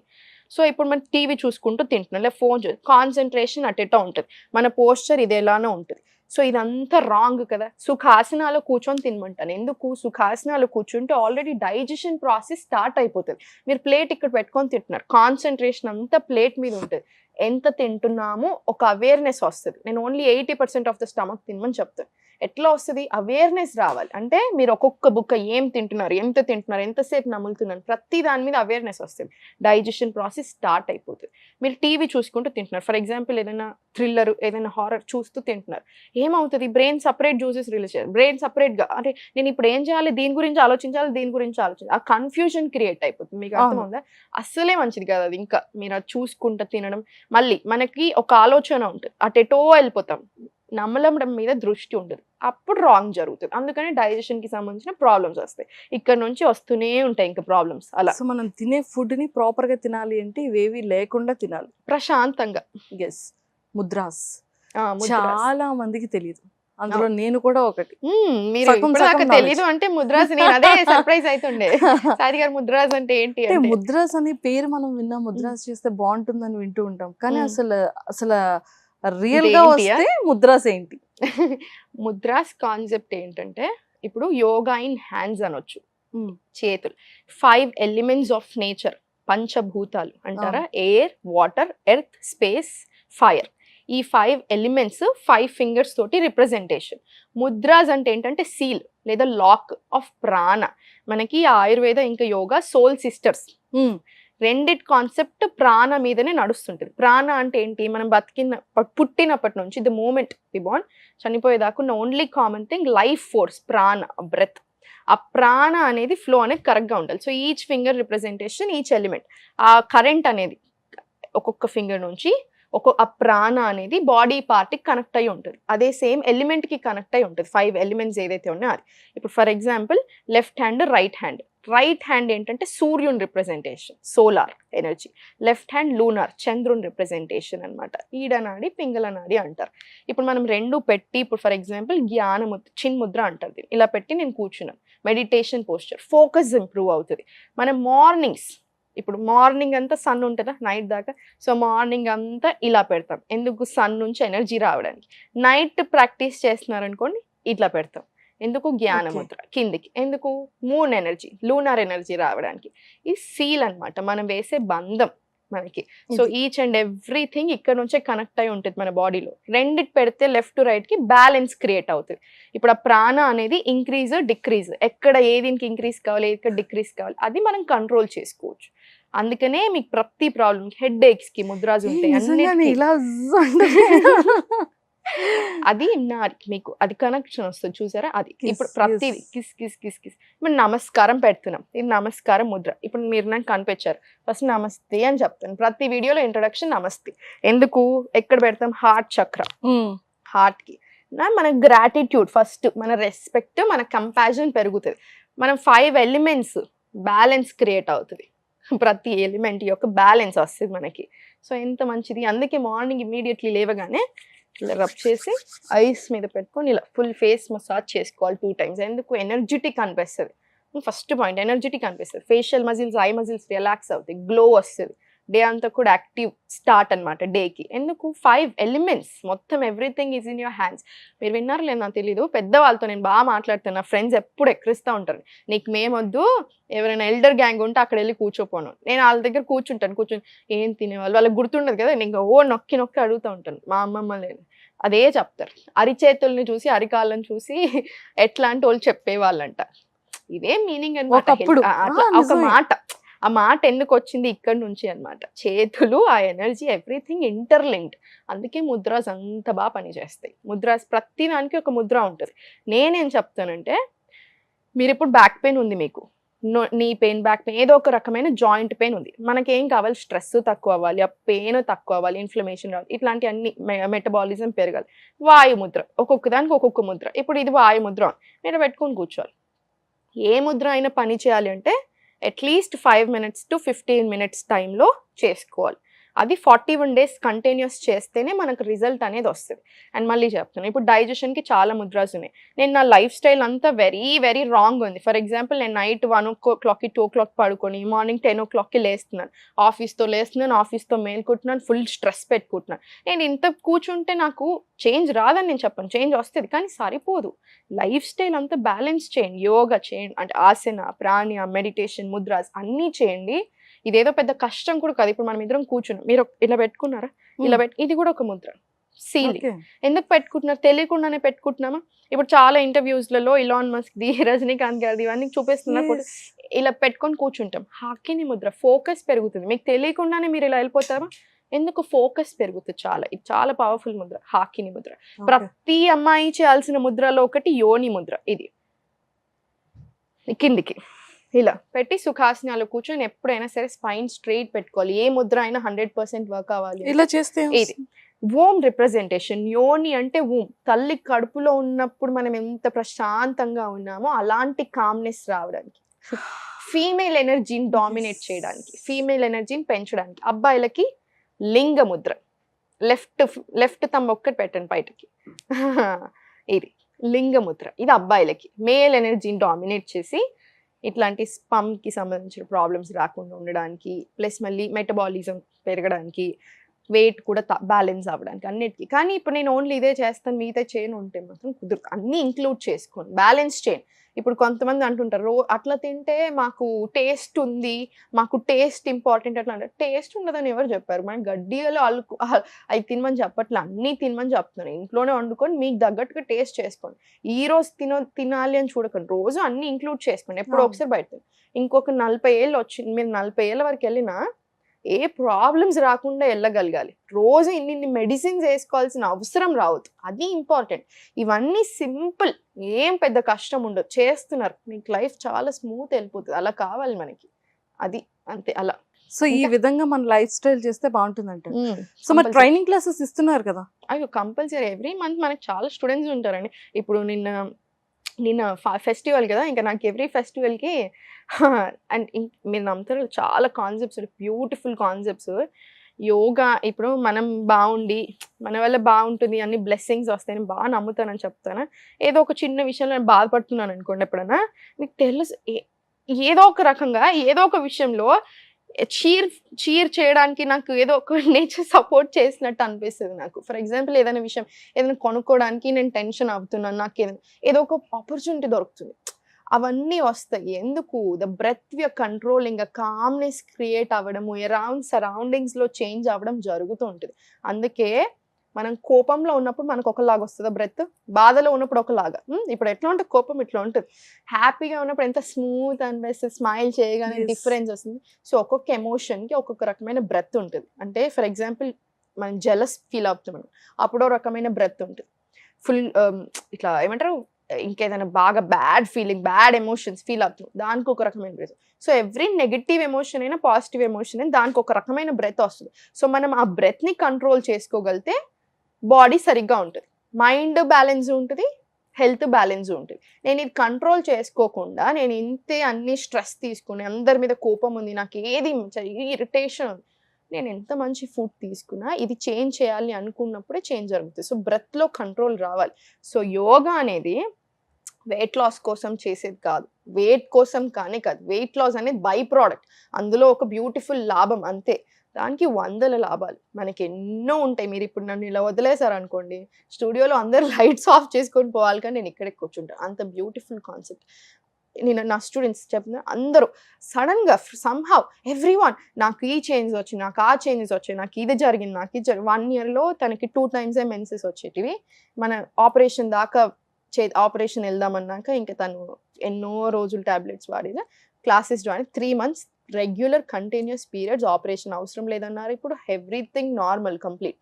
సో ఇప్పుడు మనం టీవీ చూసుకుంటూ తింటున్నాం, లేదా ఫోన్ కాన్సన్ట్రేషన్ అటెటో ఉంటుంది, మన పోస్చర్ ఇది ఎలానో ఉంటుంది. సో ఇదంతా రాంగ్ కదా. సుఖాసనాలు కూర్చొని తినమంటాను. ఎందుకు? సుఖాసనాలు కూర్చుంటే ఆల్రెడీ డైజెషన్ ప్రాసెస్ స్టార్ట్ అయిపోతుంది. మీరు ప్లేట్ ఇక్కడ పెట్టుకొని తింటున్నారు, కాన్సన్ట్రేషన్ అంతా ప్లేట్ మీద ఉంటుంది. ఎంత తింటున్నామో ఒక అవేర్నెస్ వస్తుంది. నేను ఓన్లీ 80% ఆఫ్ ద స్టమక్ తినమని చెప్తాను. ఎట్లా వస్తుంది? అవేర్నెస్ రావాలి. అంటే మీరు ఒక్కొక్క బుక్క ఏం తింటున్నారు, ఎంత తింటున్నారు, ఎంతసేపు నములుతున్నారు, ప్రతి దాని మీద అవేర్నెస్ వస్తుంది. డైజెషన్ ప్రాసెస్ స్టార్ట్ అయిపోతుంది. మీరు టీవీ చూసుకుంటూ తింటున్నారు, ఫర్ ఎగ్జాంపుల్ ఏదైనా థ్రిల్లర్, ఏదైనా హారర్ చూస్తూ తింటున్నారు, ఏమవుతుంది? బ్రెయిన్ సపరేట్ జ్యూసెస్ రిలీజ్ చేయాలి. బ్రెయిన్ సపరేట్గా అంటే నేను ఇప్పుడు ఏం చేయాలి, దీని గురించి ఆలోచించాలి, దీని గురించి ఆలోచించాలి, ఆ కన్ఫ్యూజన్ క్రియేట్ అయిపోతుంది. మీకు అర్థమవుతుందా? అస్సలే మంచిది కాదు అది. ఇంకా మీరు అది చూసుకుంటూ తినడం, మళ్ళీ మనకి ఒక ఆలోచన ఉంటుంది, అటెటో వెళ్ళిపోతాం, నమ్మలం మీద దృష్టి ఉండదు, అప్పుడు రాంగ్ జరుగుతుంది. అందుకని డైజెషన్ కి సంబంధించిన ప్రాబ్లమ్స్ వస్తాయి. ఇక్కడ నుంచి వస్తూనే ఉంటాయి ఇంకా ప్రాబ్లమ్స్. అలా సో మనం తినే ఫుడ్ ని ప్రాపర్ గా తినాలి అంటే ఇవేవి లేకుండా తినాలి, ప్రశాంతంగా. ఎస్. ముద్రాస్ చాలా మందికి తెలియదు, అందులో నేను కూడా ఒకటి. మీరు ఇప్పటిదాకా తెలీదు అంటే ముద్రాస్, నేను అదే సర్ప్రైజ్ అవుతుండే. సాయి గారు ముద్రాస్ అంటే ఏంటి అంటే, ముద్రాస్ అనే పేరు మనం విన్నాం, ముద్రాస్ చేస్తే బాగుంటుందని వింటూ ఉంటాం, కానీ అసలు రియల్ గా వస్తే ముద్రాస్ ఏంటి? ముద్రాస్ కాన్సెప్ట్ ఏంటంటే, ఇప్పుడు యోగా ఇన్ హ్యాండ్స్ అనొచ్చు, చేతులు. 5 ఎలిమెంట్స్ ఆఫ్ నేచర్, పంచభూతాలు అంటారా, air, water, earth, space, fire. ఈ 5 ఎలిమెంట్స్ 5 ఫింగర్స్ తోటి రిప్రజెంటేషన్. ముద్రాస్ అంటే ఏంటంటే సీల్ లేదా లాక్ ఆఫ్ ప్రాణ. మనకి ఆయుర్వేద ఇంకా యోగా సోల్ సిస్టర్స్. రెండిటి కాన్సెప్ట్ ప్రాణ మీదనే నడుస్తుంటుంది. ప్రాణ అంటే ఏంటి? మనం పుట్టినప్పటి నుంచి ద మూమెంట్ వి బోర్న్ చనిపోయేదాకా ఉన్న only common thing life force, ప్రాణ, బ్రెత్. ఆ ప్రాణ అనేది ఫ్లో అనేది కరెక్ట్గా ఉండాలి. So each finger representation, each element. ఆ కరెంట్ అనేది ఒక్కొక్క ఫింగర్ నుంచి ఆ ప్రాణ అనేది బాడీ పార్ట్కి కనెక్ట్ అయి ఉంటుంది. అదే సేమ్ ఎలిమెంట్కి కనెక్ట్ అయి ఉంటుంది. 5 ఎలిమెంట్స్ ఏదైతే ఉన్నాయో అది. ఇప్పుడు for example left hand, right hand. Right hand ఏంటంటే సూర్యుని representation, solar energy. Left hand lunar, చంద్రుని రిప్రజెంటేషన్ అనమాట. ఈడనాడి, పింగళనాడి అంటారు. ఇప్పుడు మనం రెండు పెట్టి, ఇప్పుడు ఫర్ ఎగ్జాంపుల్ జ్ఞానముద్ర, చిన్ముద్ర అంటారు దీన్ని. ఇలా పెట్టి నేను కూర్చున్నాను, మెడిటేషన్ పోస్చర్, ఫోకస్ ఇంప్రూవ్ అవుతుంది. మనం మార్నింగ్స్, ఇప్పుడు మార్నింగ్ అంతా సన్ ఉంటుందా నైట్ దాకా, సో మార్నింగ్ అంతా ఇలా పెడతాం. ఎందుకు? సన్ నుంచి ఎనర్జీ రావడానికి. నైట్ ప్రాక్టీస్ చేస్తున్నారనుకోండి ఇట్లా పెడతాం. ఎందుకు? జ్ఞానముద్ర కిందికి. ఎందుకు? మూన్ ఎనర్జీ, లూనార్ ఎనర్జీ రావడానికి. ఈ సీల్ అన్నమాట, మనం వేసే బంధం మనకి. సో ఈచ్ అండ్ ఎవ్రీథింగ్ ఇక్కడ నుంచే కనెక్ట్ అయి ఉంటుంది మన బాడీలో. రెండిటి పెడితే లెఫ్ట్ టు రైట్ కి బ్యాలెన్స్ క్రియేట్ అవుతుంది. ఇప్పుడు ఆ ప్రాణ అనేది ఇంక్రీజ్, డిక్రీజ్, ఎక్కడ ఏదికి ఇంక్రీజ్ కావాలి, ఎక్కడ డిక్రీజ్ కావాలి, అది మనం కంట్రోల్ చేసుకోవచ్చు. అందుకనే మీకు ప్రతి ప్రాబ్లమ్, హెడ్ ఏక్స్ కి ముద్రాస్ ఉంటాయి. అది మీకు అది కనెక్షన్ వస్తుంది, చూసారా? అది ఇప్పుడు ప్రతి కిస్ కిస్ కిస్ కిస్. ఇప్పుడు నమస్కారం పెడుతున్నాం, ఇది నమస్కారం ముద్ర. ఇప్పుడు మీరు నాకు కనిపించారు, ఫస్ట్ నమస్తే అని చెప్తాను. ప్రతి వీడియోలో ఇంట్రొడక్షన్ నమస్తే. ఎందుకు? ఎక్కడ పెడతాం? హార్ట్ చక్ర, హార్ట్ కి. మన గ్రాటిట్యూడ్ ఫస్ట్, మన రెస్పెక్ట్, మన కంపాషన్ పెరుగుతుంది. మనం 5 ఎలిమెంట్స్ బ్యాలెన్స్ క్రియేట్ అవుతుంది. ప్రతి ఎలిమెంట్ యొక్క బ్యాలెన్స్ వస్తుంది మనకి. సో ఎంత మంచిది. అందుకే మార్నింగ్ ఇమీడియట్లీ లేవగానే ఇలా రబ్ చేసి ఐస్ మీద పెట్టుకొని ఇలా ఫుల్ ఫేస్ మసాజ్ చేసుకోవాలి 2 times. ఎందుకు? ఎనర్జెటిక్ అనిపిస్తుంది. ఫస్ట్ పాయింట్ ఎనర్జెటిక్ అనిపిస్తుంది. Facial muscles, I muscles relax అవుతాయి, గ్లో వస్తుంది. డే అంతా కూడా యాక్టివ్ స్టార్ట్ అనమాట డేకి. ఎందుకు 5 ఎలిమెంట్స్ మొత్తం everything is in your hands. మీరు విన్నారు లేదు నాకు తెలీదు, పెద్దవాళ్ళతో నేను బాగా మాట్లాడుతాను, నా ఫ్రెండ్స్ ఎప్పుడు ఎక్కిరిస్తూ ఉంటారు, నీకు మేమొద్దు ఎవరైనా ఎల్డర్ గ్యాంగ్ ఉంటే అక్కడ వెళ్ళి కూర్చోపోను. నేను వాళ్ళ దగ్గర కూర్చుని ఏం తినేవాళ్ళు వాళ్ళకి గుర్తుండదు కదా, నేను నొక్కి అడుగుతూ ఉంటాను. మా అమ్మమ్మ లేదు అదే చెప్తారు, అరిచేతుల్ని చూసి అరికాళ్ళని చూసి ఎట్లాంటి వాళ్ళు చెప్పేవాళ్ళంట. ఇదే మీనింగ్ అనమాట. ఒక మాట, ఆ మాట ఎందుకు వచ్చింది ఇక్కడ నుంచి అనమాట. చేతులు, ఆ ఎనర్జీ, ఎవ్రీథింగ్ ఇంటర్లింక్డ్. అందుకే ముద్రాస్ అంత బాగా పనిచేస్తాయి. ముద్రాస్ ప్రతి దానికి ఒక ముద్ర ఉంటుంది. నేనేం చెప్తానంటే, మీరు ఇప్పుడు బ్యాక్ పెయిన్ ఉంది, మీకు నీ పెయిన్, బ్యాక్ పెయిన్, ఏదో ఒక రకమైన జాయింట్ పెయిన్ ఉంది, మనకేం కావాలి, స్ట్రెస్ తక్కువ అవ్వాలి, ఆ పెయిన్ తక్కువ అవ్వాలి, ఇన్ఫ్లమేషన్ రావాలి, ఇట్లాంటి అన్ని మెటబాలిజం పెరగాలి. వాయుముద్ర, ఒక్కొక్క దానికి ఒక్కొక్క ముద్ర. ఇప్పుడు ఇది వాయుముద్ర మీరు పెట్టుకొని కూర్చోవాలి. ఏ ముద్ర అయినా పని చేయాలి అంటే అట్లీస్ట్ 5 minutes to 15 minutes టైంలో చేసుకోవాలి. అది 41 days కంటిన్యూస్ చేస్తేనే మనకు రిజల్ట్ అనేది వస్తుంది. అండ్ మళ్ళీ చెప్తాను, ఇప్పుడు డైజెషన్కి చాలా ముద్రాస్ ఉన్నాయి. నేను నా లైఫ్ స్టైల్ అంతా వెరీ వెరీ రాంగ్ ఉంది. ఫర్ ఎగ్జాంపుల్, నేను నైట్ 1 o'clock 2 o'clock పడుకొని మార్నింగ్ 10 o'clock లేస్తున్నాను, ఆఫీస్తో మేల్కుంటున్నాను, ఫుల్ స్ట్రెస్ పెట్టుకుంటున్నాను. నేను ఇంత కూర్చుంటే నాకు చేంజ్ రాదని నేను చెప్పను, చేంజ్ వస్తుంది, కానీ సరిపోదు. లైఫ్ స్టైల్ అంతా బ్యాలెన్స్ చేయండి. యోగా చేయండి, అంటే ఆసన, ప్రాణాయామ, మెడిటేషన్, ముద్రాస్ అన్నీ చేయండి. ఇదేదో పెద్ద కష్టం కూడా కాదు. ఇప్పుడు మనం ఇద్దరం కూర్చున్నాం, మీరు ఇలా పెట్టుకున్నారా, ఇలా ఇది కూడా ఒక ముద్ర. సీలింగ్ ఎందుకు పెట్టుకుంటున్నారు, తెలియకుండానే పెట్టుకుంటున్నామా. ఇప్పుడు చాలా ఇంటర్వ్యూస్లలో ఇలాన్ మస్క్ ది, రజనీకాంత్ గారిది ఇవన్నీ చూపిస్తున్నారు, ఇలా పెట్టుకొని కూర్చుంటాం. హాకిని ముద్ర, ఫోకస్ పెరుగుతుంది. మీకు తెలియకుండానే మీరు ఇలా వెళ్ళిపోతారా, ఎందుకు, ఫోకస్ పెరుగుతుంది. ఇది చాలా పవర్ఫుల్ ముద్ర, హాకిని ముద్ర. ప్రతి అమ్మాయి చేయాల్సిన ముద్రలో ఒకటి యోని ముద్ర. ఇది కిందికి ఇలా పెట్టి సుఖాసనాలు కూర్చొని ఎప్పుడైనా సరే స్పైన్ స్ట్రైట్ పెట్టుకోవాలి. ఏ ముద్ర అయినా 100% వర్క్ అవ్వాలి. ఇలా చేస్తే ఇది ఓం రిప్రజెంటేషన్. యోని అంటే ఓం. తల్లి కడుపులో ఉన్నప్పుడు మనం ఎంత ప్రశాంతంగా ఉన్నామో అలాంటి కామ్నెస్ రావడానికి, ఫీమేల్ ఎనర్జీని డామినేట్ చేయడానికి, ఫీమేల్ ఎనర్జీని పెంచడానికి. అబ్బాయిలకి లింగ ముద్ర. లెఫ్ట్ తమ్ ఒక్కటి పెట్టండి బయటకి, ఇది లింగ ముద్ర. ఇది అబ్బాయిలకి మేల్ ఎనర్జీని డామినేట్ చేసి ఇట్లాంటి స్పమ్కి సంబంధించిన ప్రాబ్లమ్స్ రాకుండా ఉండడానికి, ప్లస్ మళ్ళీ మెటబాలిజం పెరగడానికి, వెయిట్ కూడా బ్యాలెన్స్ అవ్వడానికి, అన్నిటికీ. కానీ ఇప్పుడు నేను ఓన్లీ ఇదే చేస్తాను, మిగతా చేయను ఉంటే మాత్రం కుదరదు. అన్నీ ఇంక్లూడ్ చేసుకోండి, బ్యాలెన్స్ చేయండి. ఇప్పుడు కొంతమంది అంటుంటారు, అట్లా తింటే మాకు టేస్ట్ ఉంది, మాకు టేస్ట్ ఇంపార్టెంట్, అట్లా అంటే టేస్ట్ ఉండదని ఎవరు చెప్పారు. మనం గడ్డిలో అవి తినమని చెప్పట్లే, అన్నీ తినమని చెప్తున్నాను. ఇంట్లోనే వండుకొని మీకు తగ్గట్టుగా టేస్ట్ చేసుకోండి. ఈ రోజు తినాలి అని చూడకండి, రోజు అన్నీ ఇంక్లూడ్ చేసుకోండి. ఎప్పుడో ఒకసారి బయట. ఇంకొక 40 ఏళ్ళు వచ్చింది, మీరు 40 ఏళ్ళ వరకు వెళ్ళినా ఏ ప్రాబ్లమ్స్ రాకుండా వెళ్ళగలగాలి. రోజు ఇన్ని మెడిసిన్స్ వేసుకోవాల్సిన అవసరం రావద్దు, అది ఇంపార్టెంట్. ఇవన్నీ సింపుల్, ఏం పెద్ద కష్టం ఉండదు, చేస్తున్నారు, మీకు లైఫ్ చాలా స్మూత్ వెళ్ళిపోతుంది. అలా కావాలి మనకి, అది అంతే. అలా సో ఈ విధంగా మన లైఫ్ స్టైల్ చేస్తే బాగుంటుందంట. సో మరి ట్రైనింగ్ క్లాసెస్ ఇస్తున్నారు కదా? అయ్యో కంపల్సరీ ఎవ్రీ మంత్ మనకి చాలా స్టూడెంట్స్ ఉంటారండి. ఇప్పుడు నిన్న ఫెస్టివల్ కదా, ఇంకా నాకు ఎవ్రీ ఫెస్టివల్కి అండ్ మీరు నమ్ముతారు చాలా కాన్సెప్ట్స్, బ్యూటిఫుల్ కాన్సెప్ట్స్. యోగా, ఇప్పుడు మనం బాగుండి మన వల్ల బాగుంటుంది, అన్ని బ్లెస్సింగ్స్ వస్తాయని బాగా నమ్ముతానని చెప్తాను. ఏదో ఒక చిన్న విషయంలో నేను బాధపడుతున్నాను అనుకోండి, ఎప్పుడైనా మీకు తెలుసు ఏదో ఒక రకంగా ఏదో ఒక విషయంలో చీర్ చేయడానికి నాకు ఏదో ఒక నేచర్ సపోర్ట్ చేసినట్టు అనిపిస్తుంది నాకు. ఫర్ ఎగ్జాంపుల్, ఏదైనా విషయం ఏదైనా కొనుక్కోవడానికి నేను టెన్షన్ అవుతున్నాను, నాకు ఏదో ఒక ఆపర్చునిటీ దొరుకుతుంది, అవన్నీ వస్తాయి. ఎందుకు, the breath we controlling, calmness create అవ్వడము, అరౌండ్ సరౌండింగ్స్లో చేంజ్ అవ్వడం జరుగుతూ ఉంటుంది. అందుకే మనం కోపంలో ఉన్నప్పుడు మనకు ఒకలాగా వస్తుంది బ్రెత్, బాధలో ఉన్నప్పుడు ఒకలాగా. ఇప్పుడు ఎట్లా ఉంటుంది, కోపం ఇట్లా ఉంటుంది, హ్యాపీగా ఉన్నప్పుడు ఎంత స్మూత్ అనిపిస్తుంది, స్మైల్ చేయగానే డిఫరెన్స్ వస్తుంది. సో ఒక్కొక్క ఎమోషన్కి ఒక్కొక్క రకమైన బ్రెత్ ఉంటుంది. అంటే ఫర్ ఎగ్జాంపుల్, మనం జెలస్ ఫీల్ అవుతున్నాం, అప్పుడో రకమైన బ్రెత్ ఉంటుంది. ఫుల్ ఇట్లా ఏమంటారు, ఇంకేదైనా బాగా bad feeling, bad emotions feel అవుతున్నాం, దానికి ఒక రకమైన breath. So every negative emotion అయినా పాజిటివ్ ఎమోషన్ అయినా దానికి ఒక రకమైన బ్రెత్ వస్తుంది. సో మనం ఆ బ్రెత్ని కంట్రోల్ చేసుకోగలిగితే బాడీ సరిగ్గా ఉంటుంది, మైండ్ బ్యాలెన్స్ ఉంటుంది, హెల్త్ బ్యాలెన్స్ ఉంటుంది. నేను ఇది కంట్రోల్ చేసుకోకుండా నేను ఇంతే అన్ని స్ట్రెస్ తీసుకుని, అందరి మీద కోపం ఉంది, నాకు ఏది ఇరిటేషన్ ఉంది, నేను ఎంత మంచి ఫుడ్ తీసుకున్నా ఇది చేంజ్ చేయాలి అనుకున్నప్పుడే చేంజ్ జరుగుతుంది. సో బ్రెత్లో కంట్రోల్ రావాలి. సో యోగా అనేది వెయిట్ లాస్ కోసం చేసేది కాదు, వెయిట్ కోసం కానీ కాదు. వెయిట్ లాస్ అనేది బై ప్రోడక్ట్, అందులో ఒక బ్యూటిఫుల్ లాభం అంతే. దానికి వందల లాభాలు మనకి ఎన్నో ఉంటాయి. మీరు ఇప్పుడు నన్ను ఇలా వదిలేశారు అనుకోండి, స్టూడియోలో అందరూ లైట్స్ ఆఫ్ చేసుకొని పోవాలి, కానీ నేను ఇక్కడే కూర్చుంటాను. అంత బ్యూటిఫుల్ కాన్సెప్ట్. నేను నా స్టూడెంట్స్ చెప్తున్నా, అందరూ సడన్గా సమ్హౌ ఎవ్రీవన్ నాకు ఈ చేంజెస్ వచ్చాయి, నాకు ఆ చేంజెస్ వచ్చాయి, నాకు ఇది జరిగింది, నాకు ఇది 1 yearలో తనకి 2 times మెన్సెస్ వచ్చేటివి. మన ఆపరేషన్ దాకా ఆపరేషన్ వెళ్దామన్నాక ఇంకా తను ఎన్నో రోజులు టాబ్లెట్స్ వాడేది. Classes join 3 months regular continuous periods, operation అవసరం లేదన్నారు. ఇప్పుడు ఎవ్రీథింగ్ నార్మల్ కంప్లీట్.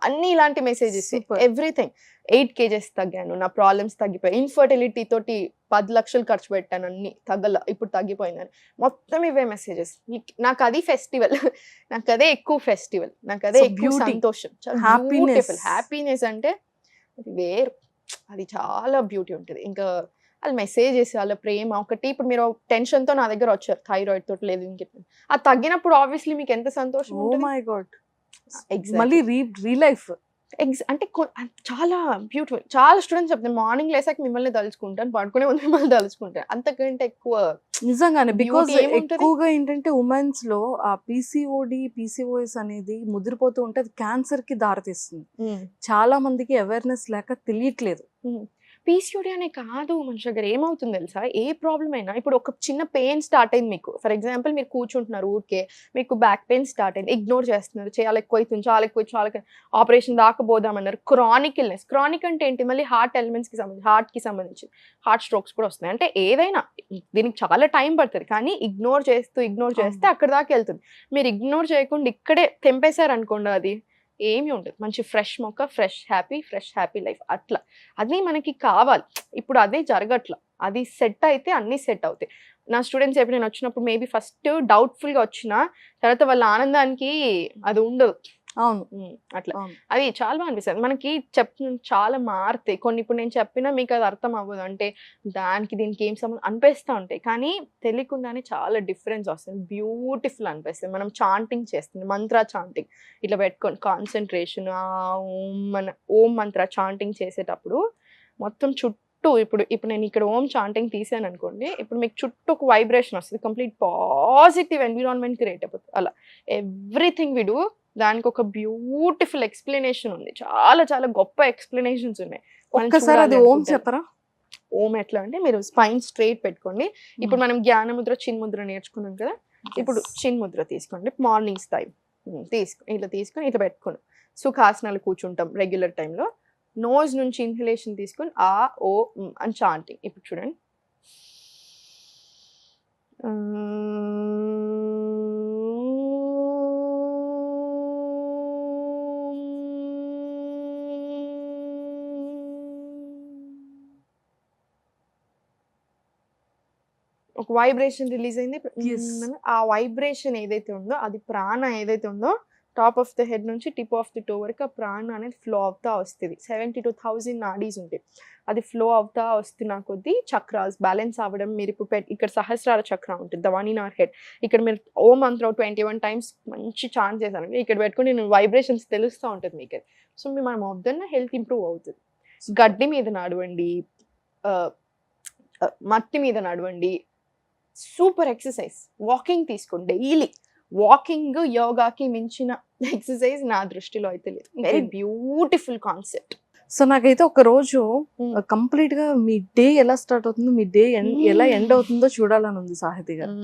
అన్ని ఇలాంటి మెసేజెస్. Super. ఎవ్రీథింగ్ 8 kgs తగ్గాను, నా ప్రాబ్లమ్స్ తగ్గిపోయాయి. ఇన్ఫర్టిలిటీ తోటి 10 లక్షలు ఖర్చు పెట్టాను, అన్ని ఇప్పుడు తగ్గిపోయిందని. మొత్తం ఇవే మెసేజెస్. నాకు అది ఫెస్టివల్, నాకు అదే ఎక్కువ ఫెస్టివల్, నాకు అదే So ఎక్కువ beauty, సంతోషం. happiness. హ్యాపీనెస్ అంటే అది వేరు, అది చాలా బ్యూటీ ఉంటుంది. ఇంకా వాళ్ళు మెసేజెస్, వాళ్ళ ప్రేమ ఒకటి. ఇప్పుడు మీరు టెన్షన్తో నా దగ్గర వచ్చారు, థైరాయిడ్ తోటి లేదు ఇంకెప్పుడు, అది తగ్గినప్పుడు ఆబ్వియస్లీ మీకు ఎంత సంతోషం ఓ ఉంటుంది. My God, Exactly. మళ్ళీ రీలైఫ్. అంటే చాలా బ్యూటిఫుల్. చాలా స్టూడెంట్స్ చెప్తాను, మార్నింగ్ లేసాక మిమ్మల్ని తలుచుకుంటాను, పడుకునే ముందు మిమ్మల్ని తలుచుకుంటాను. అంతకంటే ఎక్కువ నిజంగానే, బికాజ్ beauty ఏముంటది? ఎక్కువగా ఏంటంటే ఉమెన్స్ లో ఆ PCOS అనేది ముదిరిపోతూ ఉంటే అది క్యాన్సర్ కి దారితీస్తుంది. చాలా మందికి అవేర్నెస్ లేక తెలియట్లేదు. పీసీఓడి అనే కాదు, మనిషి దగ్గర ఏమవుతుంది తెలుసా, ఏ ప్రాబ్లం అయినా. ఇప్పుడు ఒక చిన్న పెయిన్ స్టార్ట్ అయింది మీకు, ఫర్ ఎగ్జాంపుల్ మీరు కూర్చుంటున్నారు ఊరికే, మీకు బ్యాక్ పెయిన్ స్టార్ట్ అయింది, ఇగ్నోర్ చేస్తున్నారు, చాలా ఎక్కువ అవుతుంది, చాలా ఆపరేషన్ దాకా పోదామన్నారు. Chronic illness. క్రానిక్ అంటే ఏంటి, మళ్ళీ హార్ట్కి సంబంధించి హార్ట్ స్ట్రోక్స్ కూడా వస్తున్నాయి. అంటే ఏదైనా దీనికి చాలా టైం పడుతుంది, కానీ ఇగ్నోర్ చేస్తే అక్కడ దాకా వెళ్తుంది. మీరు ఇగ్నోర్ చేయకుండా ఇక్కడే తెంపేశారు అనుకోండి, అది ఏమీ ఉండదు. మంచి ఫ్రెష్ మొక్క, ఫ్రెష్ హ్యాపీ లైఫ్. అట్లా అది మనకి కావాలి. ఇప్పుడు అదే జరగట్లా. అది సెట్ అయితే అన్నీ సెట్ అవుతాయి. నా స్టూడెంట్స్ ఎప్పుడు నేను వచ్చినప్పుడు మేబీ ఫస్ట్ డౌట్ఫుల్గా వచ్చిన తర్వాత వాళ్ళ ఆనందానికి అది ఉండదు. అవును, అట్లా అది చాలా బాగా అనిపిస్తుంది. మనకి చాలా మారుతాయి కొన్ని. ఇప్పుడు నేను చెప్పినా మీకు అది అర్థం అవ్వదు, అంటే దీనికి ఏం సంబంధం అనిపిస్తూ ఉంటాయి, కానీ తెలియకుండానే చాలా డిఫరెన్స్ వస్తుంది. బ్యూటిఫుల్ అనిపిస్తుంది. మనం చాంటింగ్ చేస్తుంది, మంత్ర చాంటింగ్ ఇట్లా పెట్టుకొని కాన్సన్ట్రేషన్, ఓం మంత్ర చాంటింగ్ చేసేటప్పుడు మొత్తం చుట్టూ ఇప్పుడు నేను ఇక్కడ ఓం చాంటింగ్ తీసాను అనుకోండి, ఇప్పుడు మీకు చుట్టూ ఒక వైబ్రేషన్ వస్తుంది, కంప్లీట్ పాజిటివ్ ఎన్విరాన్మెంట్ క్రియేట్ అయిపోతుంది. అలా ఎవ్రీథింగ్ వి డూ దానికి ఒక బ్యూటిఫుల్ ఎక్స్ప్లెనేషన్ ఉంది. చాలా చాలా గొప్ప ఎక్స్ప్లెనేషన్స్ ఉన్నాయి. ఒక్కసారి అది ఓం చెప్పరా? ఓం ఎట్లా అంటే, మీరు స్పైన్ స్ట్రైట్ పెట్టుకోండి. ఇప్పుడు మనం జ్ఞాన ముద్ర, చిన్ముద్ర నేర్చుకున్నాం కదా, ఇప్పుడు చిన్ముద్ర తీసుకోండి. మార్నింగ్స్ టైం ఇట్లా తీసుకొని ఇట్లా పెట్టుకోండి. సుఖాసనాలు కూర్చుంటాం రెగ్యులర్ టైంలో. నోజ్ నుంచి ఇన్హలేషన్ తీసుకొని ఆ ఓ అని చాంటింగ్. ఇప్పుడు చూడండి, ఒక వైబ్రేషన్ రిలీజ్ అయింది. Yes. ఆ వైబ్రేషన్ ఏదైతే ఉందో, అది ప్రాణ ఏదైతే ఉందో, టాప్ ఆఫ్ ద హెడ్ నుంచి టిప్ ఆఫ్ ది టో వరకు ఆ ప్రాణ అనేది ఫ్లో అవుతా వస్తుంది. 72,000 నాడీస్ ఉంటాయి. అది ఫ్లో అవుతా వస్తున్న కొద్దీ చక్రాస్ బ్యాలెన్స్ అవ్వడం. మీరు ఇప్పుడు ఇక్కడ సహస్రార చక్ర ఉంటుంది, the one in our head. ఇక్కడ మీరు ఓం మంత్రం 21 times మంచి ఛాన్స్ చేశాను, ఇక్కడ పెట్టుకుని నేను వైబ్రేషన్స్ తెలుస్తూ ఉంటుంది మీకు. సో మనం వద్దన్న హెల్త్ ఇంప్రూవ్ అవుతుంది. గడ్డి మీద నడవండి, మట్టి మీద నడవండి, సూపర్ ఎక్సర్సైజ్. వాకింగ్ తీసుకోండి డైలీ. వాకింగ్ యోగాకి మించిన ఎక్సర్సైజ్ నా దృష్టిలో అయితే లేదు. Very beautiful concept. సో నాకైతే ఒక రోజు కంప్లీట్ గా మీ డే ఎలా స్టార్ట్ అవుతుందో, మీ డే ఎలా ఎండ్ అవుతుందో చూడాలని ఉంది సాహితి గారు.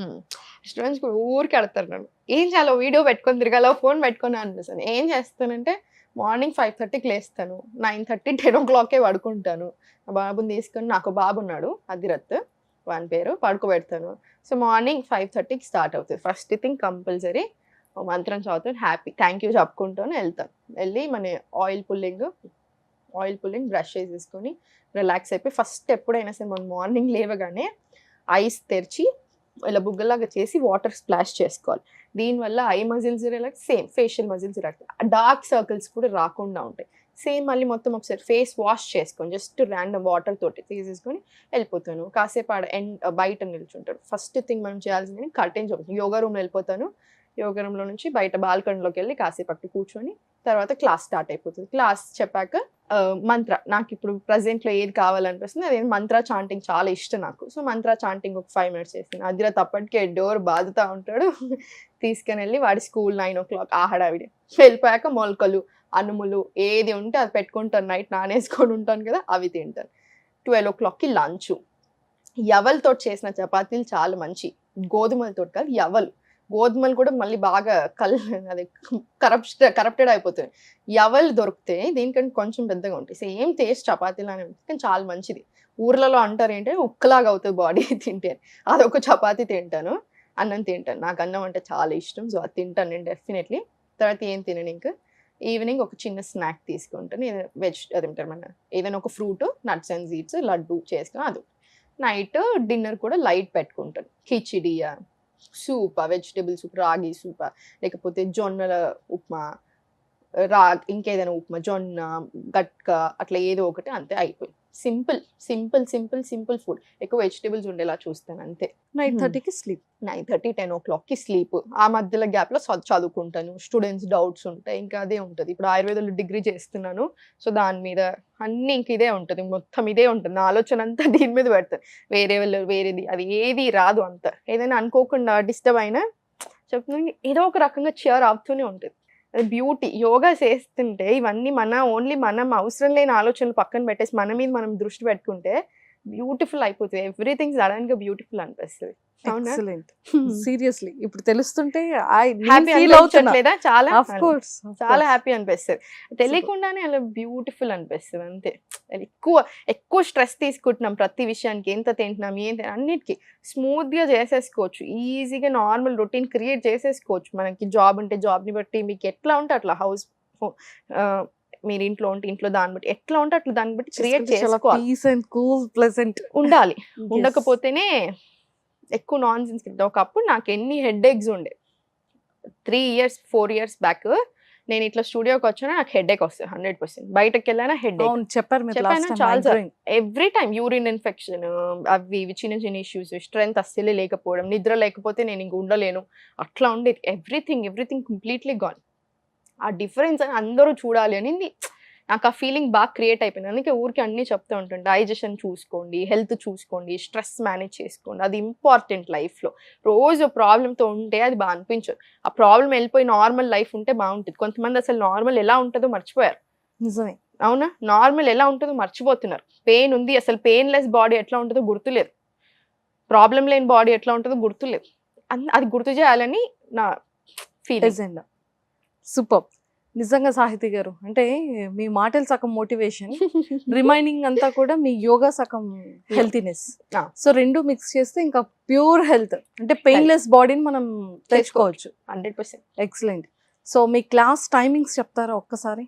స్టూడెంట్స్ కూడా ఊరికి ఆడతారు నన్ను, ఏం చేయాలో వీడియో పెట్టుకొని తిరగాలో, ఫోన్ పెట్టుకొని అనిపిస్తాను. ఏం చేస్తానంటే, మార్నింగ్ 5:30కి లేస్తాను, 9:30 10 o'clockకే పడుకుంటాను. ఆ బాబుని తీసుకొని, నాకు బాబు ఉన్నాడు అధిరత్ వాని పేరు, పడుకోబెడతాను. సో మార్నింగ్ 5:30కి స్టార్ట్ అవుతుంది. ఫస్ట్ థింగ్ కంపల్సరీ మంత్రం చదువుతాను, హ్యాపీ థ్యాంక్ యూ చెప్పుకుంటాను, వెళ్తాను. వెళ్ళి మన ఆయిల్ పుల్లింగ్ బ్రష్ చేసేసుకొని రిలాక్స్ అయిపోయి, ఫస్ట్ ఎప్పుడైనా సరే మనం మార్నింగ్ లేవగానే ఐస్ తెరిచి ఇలా బుగ్గలాగా చేసి వాటర్ స్ప్లాష్ చేసుకోవాలి. దీనివల్ల I muscles relax, same facial muscles relax, dark circles కూడా రాకుండా ఉంటాయి. సేమ్ మళ్ళీ మొత్తం ఒకసారి ఫేస్ వాష్ చేసుకొని జస్ట్ ర్యాండమ్ వాటర్ తోటి తీసేసుకొని వెళ్ళిపోతాను. కాసేపు బయట నిల్చుంటాను. ఫస్ట్ థింగ్ మనం చేయాల్సింది కర్టెన్స్ ఓపెన్. యోగా రూమ్లో వెళ్ళిపోతాను. యోగా రూమ్లో నుంచి బయట బాల్కనీలోకి వెళ్ళి కాసేపు అక్కడ కూర్చొని తర్వాత క్లాస్ స్టార్ట్ అయిపోతుంది. క్లాస్ చెప్పాక మంత్ర, నాకు ఇప్పుడు ప్రజెంట్లో ఏది కావాలనిపిస్తుంది అదే మంత్ర చాంటింగ్ చాలా ఇష్టం నాకు. సో మంత్ర చాంటింగ్ ఒక 5 minutes చేస్తాను. అదిరా తప్పటికే డోర్ బాదుతూ ఉంటాడు. తీసుకుని వెళ్ళి వాడి స్కూల్ 9 o'clock ఆ హడావిడి. వెళ్ళిపోయాక మొలకలు అనుములు ఏది ఉంటే అది పెట్టుకుంటాను. నైట్ నానేసుకొని ఉంటాను కదా, అవి తింటాను. 12 o'clockకి లంచ్. యవలతో చేసిన చపాతీలు చాలా మంచి, గోధుమలతో కాదు యవలు. గోధుమలు కూడా మళ్ళీ బాగా అదే కరప్టెడ్ అయిపోతుంది. యవలు దొరికితే దీనికంటే కొంచెం పెద్దగా ఉంటాయి, సేమ్ టేస్ట్ చపాతీలు అని ఉంటుంది కానీ చాలా మంచిది. ఊర్లలో అంటారు ఏంటంటే ఉక్కలాగా అవుతుంది బాడీ తింటే. అదొక చపాతీ తింటాను, అన్నం తింటాను. నాకు అన్నం అంటే చాలా ఇష్టం, సో అది తింటాను నేను డెఫినెట్లీ. తర్వాత ఏం తినను ఇంకా. ఈవినింగ్ ఒక చిన్న స్నాక్ తీసుకుంటాను, అదేంటారు మన ఏదైనా ఒక fruit, nuts and seeds, laddu చేసుకుని అది. నైట్ డిన్నర్ కూడా లైట్ పెట్టుకుంటాను, కిచిడియా, సూపా, వెజిటేబుల్ సూప్, రాగి సూపా, లేకపోతే జొన్నల ఉప్మా, ఇంకేదైనా ఉప్మా, జొన్న గట్క, అట్లా ఏదో ఒకటి, అంతే అయిపోయింది. Simple simple simple simple food. ఎక్కువ వెజిటేబుల్స్ ఉండేలా చూస్తాను అంతే. 9:30కి స్లీప్. 9:30, 10 o'clockకి స్లీప్. ఆ మధ్యలో గ్యాప్లో చదువుకుంటాను, స్టూడెంట్స్ డౌట్స్ ఉంటాయి, ఇంకా అదే ఉంటుంది. ఇప్పుడు ఆయుర్వేదంలో డిగ్రీ చేస్తున్నాను, సో దాని మీద అన్ని ఇంక ఇదే ఉంటుంది, మొత్తం ఇదే ఉంటుంది. నా ఆలోచన అంతా దీని మీద పెడతాను. వేరేది అది ఏది రాదు. అంత ఏదైనా అనుకోకుండా డిస్టర్బ్ అయినా చెప్తున్నాను, ఏదో ఒక రకంగా చేర్ అవుతూనే ఉంటుంది. అది బ్యూటీ. యోగా చేస్తుంటే ఇవన్నీ ఓన్లీ మనం అవసరం లేని ఆలోచనలు పక్కన పెట్టేసి మన మీద మనం దృష్టి పెట్టుకుంటే బ్యూటిఫుల్ అయిపోతుంది. ఎవ్రీథింగ్ సడన్ గా బ్యూటిఫుల్ అనిపిస్తుంది. ఎక్సలెంట్. సీరియస్లీ ఇప్పుడు తెలుస్తుంటే హ్యాపీ అనిపించట్లేదా? చాలా ఆఫ్ కోర్స్ చాలా హ్యాపీ అనిపిస్తుంది. తెలియకుండానే అలా బ్యూటిఫుల్ అనిపిస్తుంది అంతే. ఎక్కువ స్ట్రెస్ తీసుకుంటున్నాం ప్రతి విషయానికి, ఎంత తింటున్నాం ఏంటి అన్నిటికీ స్మూత్ గా చేసేసుకోవచ్చు, ఈజీగా నార్మల్ రొటీన్ క్రియేట్ చేసేసుకోవచ్చు. మనకి జాబ్ ఉంటే జాబ్ని బట్టి, మీకు ఎట్లా ఉంటే అట్లా, హౌస్ మీరు ఇంట్లో ఉంటే ఇంట్లో దాన్ని బట్టి, ఎట్లా ఉంటే అట్లా దాన్ని బట్టి క్రియేట్ చేసుకోవాలి. పీస్ అండ్ కూల్ ప్లెజెంట్ ఉండాలి. ఉండకపోతేనే ఎక్కువ నాన్ సెన్స్. ఒకప్పుడు నాకు ఎన్ని హెడ్ ఏక్స్ ఉండే. 3 years 4 years బ్యాక్ నేను ఇట్లా స్టూడియోకి వచ్చాను, నాకు హెడ్ ఏక్ వస్తుంది 100%. బయటకు వెళ్ళానా హెడ్ ఏక్. చెప్పాను చాలా ఎవ్రీ టైం యూరిన్ ఇన్ఫెక్షన్, అవి ఇవి చిన్న చిన్న ఇష్యూస్, స్ట్రెంత్ అస్సలే లేకపోవడం, నిద్ర లేకపోతే నేను ఇంక ఉండలేను, అట్లా ఉండేది. Everything completely gone. ఆ డిఫరెన్స్ అని అందరూ చూడాలి అని నాకు ఆ ఫీలింగ్ బాగా క్రియేట్ అయిపోయింది. అందుకే ఊరికి అన్నీ చెప్తూ ఉంటాను, డైజెషన్ చూసుకోండి, హెల్త్ చూసుకోండి, స్ట్రెస్ మేనేజ్ చేసుకోండి, అది ఇంపార్టెంట్ లైఫ్లో. రోజు ప్రాబ్లంతో ఉంటే అది బాగా అనిపించదు. ఆ ప్రాబ్లం వెళ్ళిపోయి నార్మల్ లైఫ్ ఉంటే బాగుంటుంది. కొంతమంది అసలు నార్మల్ ఎలా ఉంటుందో మర్చిపోయారు. నిజమే. అవునా? నార్మల్ ఎలా ఉంటుందో మర్చిపోతున్నారు. పెయిన్ ఉంది, అసలు పెయిన్లెస్ బాడీ ఎట్లా ఉంటుందో గుర్తులేదు, ప్రాబ్లం లేని బాడీ ఎట్లా ఉంటుందో గుర్తులేదు. అది గుర్తు చేయాలని నా ఫీలింగ్. సూపర్. నిజంగా సాహితి గారు, అంటే మీ మాటలు సగం మోటివేషన్, రిమైనింగ్ అంతా కూడా మీ యోగా సగం హెల్తీనెస్. సో రెండు మిక్స్ చేస్తే ఇంకా ప్యూర్ హెల్త్, అంటే పెయిన్లెస్ బాడీని మనం తెచ్చుకోవచ్చు. 100%. ఎక్సలెంట్. సో మీ క్లాస్ టైమింగ్స్ చెప్తారా ఒక్కసారి?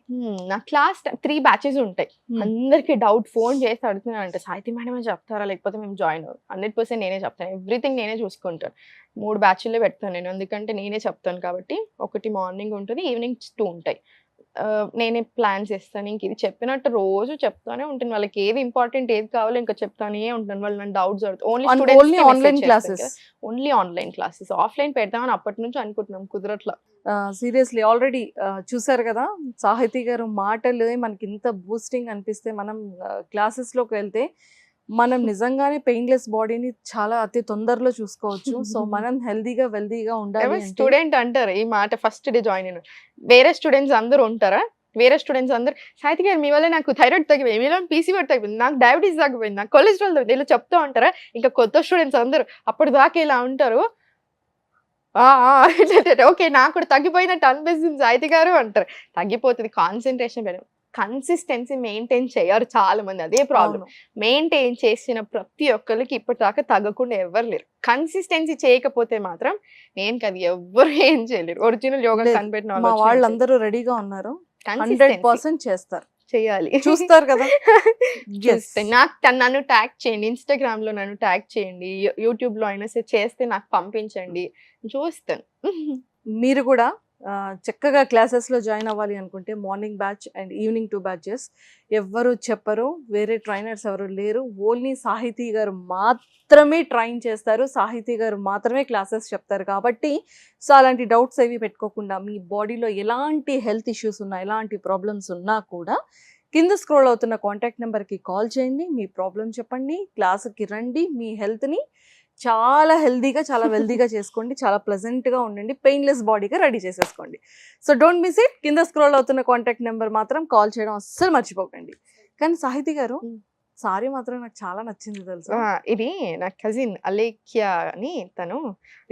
నా క్లాస్ 3 batches ఉంటాయి. అందరికి డౌట్ ఫోన్ చేసి అడుగుతున్నాను అంటే, సాహితి మేడమే చెప్తారా లేకపోతే మేము జాయిన్ అవ్వాలి? 100% నేనే చెప్తాను, ఎవ్రీథింగ్ నేనే చూసుకుంటాను. 3 batchలే పెడతాను నేను, ఎందుకంటే నేనే చెప్తాను కాబట్టి. ఒకటి మార్నింగ్ ఉంటుంది, ఈవినింగ్ 2 ఉంటాయి. నేనే ప్లాన్ చేస్తాను. ఇంక ఇది చెప్పినట్టు రోజు చెప్తానే ఉంటాను. వాళ్ళకి ఏది ఇంపార్టెంట్ ఏది కావాలో ఇంకా చెప్తానే ఉంటాను. వాళ్ళు నన్ను డౌట్స్ అడుగుతారు. Only online classes. Only online classes. Offline పెడతామని అప్పటి నుంచి అనుకుంటున్నాం, కుదరట్లా. సీరియస్లీ ఆల్రెడీ చూసారు కదా సాహితి గారు మాటలు మనకి ఇంత బూస్టింగ్ అనిపిస్తే, మనం క్లాసెస్లోకి వెళ్తే మనం నిజంగానే పెయిన్లెస్ బాడీని చాలా అతి తొందరలో చూసుకోవచ్చు. సో మనం హెల్దీగా వెల్దీగా ఉండాలి. స్టూడెంట్ అంటారు ఈ మాట ఫస్ట్ డే జాయిన్ అయిన. వేరే స్టూడెంట్స్ అందరూ ఉంటారా? వేరే స్టూడెంట్స్ అందరూ, సాహితి గారు మీ వల్ల నాకు థైరాయిడ్ తగ్గిపోయింది, మీలో పీసీఓడి తగ్గిపోయింది, నాకు డయాబెటీస్ తగ్గిపోయింది, నాకు కొలెస్ట్రాల్ తగ్గిపోయింది, ఇలా చెప్తూ ఉంటారా? ఇంకా కొత్త స్టూడెంట్స్ అందరూ అప్పటిదాకా ఇలా ఉంటారు. ఓకే నాకు కూడా తగ్గిపోయినట్టు అనిపిస్తుంది సాహితి గారు అంటారు. తగ్గిపోతుంది. కాన్సన్ట్రేషన్ పెరగదు. కన్సిస్టెన్సీ మెయింటైన్ చేయరు చాలా మంది, అదే ప్రాబ్లం. మెయింటైన్ చేసిన ప్రతి ఒక్కరికి ఇప్పటిదాకా తగ్గకుండా ఎవరు లేరు. కన్సిస్టెన్సీ చేయకపోతే మాత్రం నేను కదా ఎవ్వరు ఏం చేయలేరు. ఒరిజినల్ యోగా కనిపెట్టిన వాళ్ళందరూ రెడీగా ఉన్నారు, 100% చేస్తారు, చేయాలి, చూస్తారు కదా. నాకు నన్ను ట్యాగ్ చేయండి, ఇన్స్టాగ్రామ్ లో నన్ను ట్యాగ్ చేయండి, యూట్యూబ్ లో అయినా చేస్తే నాకు పంపించండి, చూస్తాను. మీరు కూడా చక్కగా క్లాసెస్లో జాయిన్ అవ్వాలి అనుకుంటే morning batch and evening 2 batches. ఎవ్వరు చెప్పరు, వేరే ట్రైనర్స్ ఎవరు లేరు. ఓన్లీ సాహితీ గారు మాత్రమే ట్రైన్ చేస్తారు, సాహితీ గారు మాత్రమే క్లాసెస్ చెప్తారు. కాబట్టి సో అలాంటి డౌట్స్ ఏవి పెట్టుకోకుండా మీ బాడీలో ఎలాంటి హెల్త్ ఇష్యూస్ ఉన్నా, ఎలాంటి ప్రాబ్లమ్స్ ఉన్నా కూడా కింద స్క్రోల్ అవుతున్న కాంటాక్ట్ నెంబర్కి కాల్ చేయండి, మీ ప్రాబ్లం చెప్పండి, క్లాస్కి రండి, మీ హెల్త్ని చాలా హెల్దీగా, చాలా వెల్దీగా చేసుకోండి, చాలా ప్లెజెంట్గా ఉండండి, పెయిన్లెస్ బాడీగా రెడీ చేసేసుకోండి. So don't miss it. కింద స్క్రోల్ అవుతున్న కాంటాక్ట్ నెంబర్ మాత్రం కాల్ చేయడం అస్సలు మర్చిపోకండి. కానీ సాహితీ గారు, సారీ మాత్రం నాకు చాలా నచ్చింది తెలుసా. ఇది నా కజిన్ అలేఖ్య అని, తను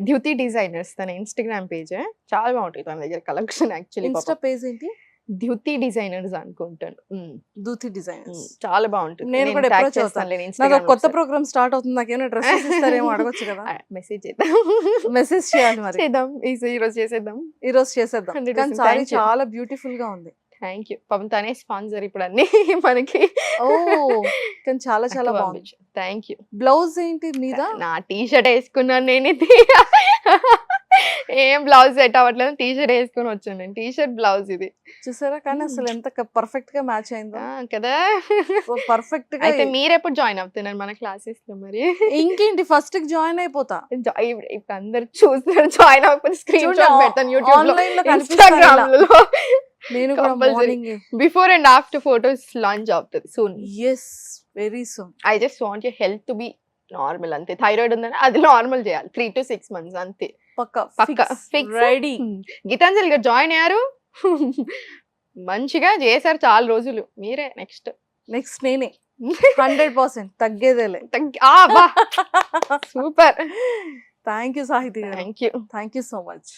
డ్యూటీ డిజైనర్స్, తన ఇన్స్టాగ్రామ్ పేజ్ చాలా బాగుంటుంది తన దగ్గర కలెక్షన్. యాక్చువల్లీ ఇన్స్టా పేజ్ ఏంటి? డ్యూటీ డిజైనర్స్ అనుకుంటాను. దూతి డిజైనర్స్. చాలా బాగుంటుంది. నేను కూడా tag approach చేస్తానులే నాకు Instagram కొత్త లో. ప్రోగ్రామ్ స్టార్ట్ అవుతుంది, నాకేమైనా డ్రెస్సెస్ ఇస్తారేమో అడగొచ్చు కదా. మెసేజ్ చేద్దాం, మెసేజ్ చేయాలి మరి. చేద్దాం, ఈ రోజు చేసేద్దాం. ఈ రోజు చేసేద్దాం. 100% కానీ సారీ thank you. చాలా బ్యూటిఫుల్ గా ఉంది. Thank you. పాపం తనే స్పాన్సర్ ఇప్పుడు అన్ని మనకి. ఓ కానీ చాలా చాలా బాగుంది. Thank you. బ్లౌజ్ ఏంటి మీద? నా టీ షర్ట్ వేసుకున్నాను నేను. ఇది ఏం బ్లౌజ్ సెట్ అవ్వట్లేదు, టీ షర్ట్ వేసుకొని వచ్చాను నేను. టీ షర్ట్ బ్లౌజ్ ఇది చూసారా, కానీ అసలు ఎంత పర్ఫెక్ట్ గా మ్యాచ్ అయిందో కదా. పర్ఫెక్ట్ గా. అయితే మీరు ఎప్పుడు జాయిన్ అవుతున్నారు మన క్లాసెస్ లో మరి? ఇంకేంటి, ఫస్ట్ కి జాయిన్ అయిపోతా. ఇప్పుడు అందరు చూస్తున్నారు, జాయిన్ అవ్వకపోతే స్క్రీన్ షాట్ పెడతాను యూట్యూబ్ లో, ఆన్లైన్ లో ఇన్స్టాగ్రామ్ లో. నేను కూడా morning before and after photos launch అవుతుంది soon. Yes, very soon. I just want your health to be normal అంతే. థైరాయిడ్ ఉందని అది నార్మల్ చేయాలి 3 to 6 months అంతే. పక్కా ఫిక్స్ రెడీ. గీతాంజలి గారు జాయిన్ అయ్యారు, మంచిగా చేశారు చాలా రోజులు. మీరే నెక్స్ట్ నేనే 100% తగ్గేదేలే. సూపర్. థ్యాంక్ యూ సాహితీ గారు, thank you. Thank you so much.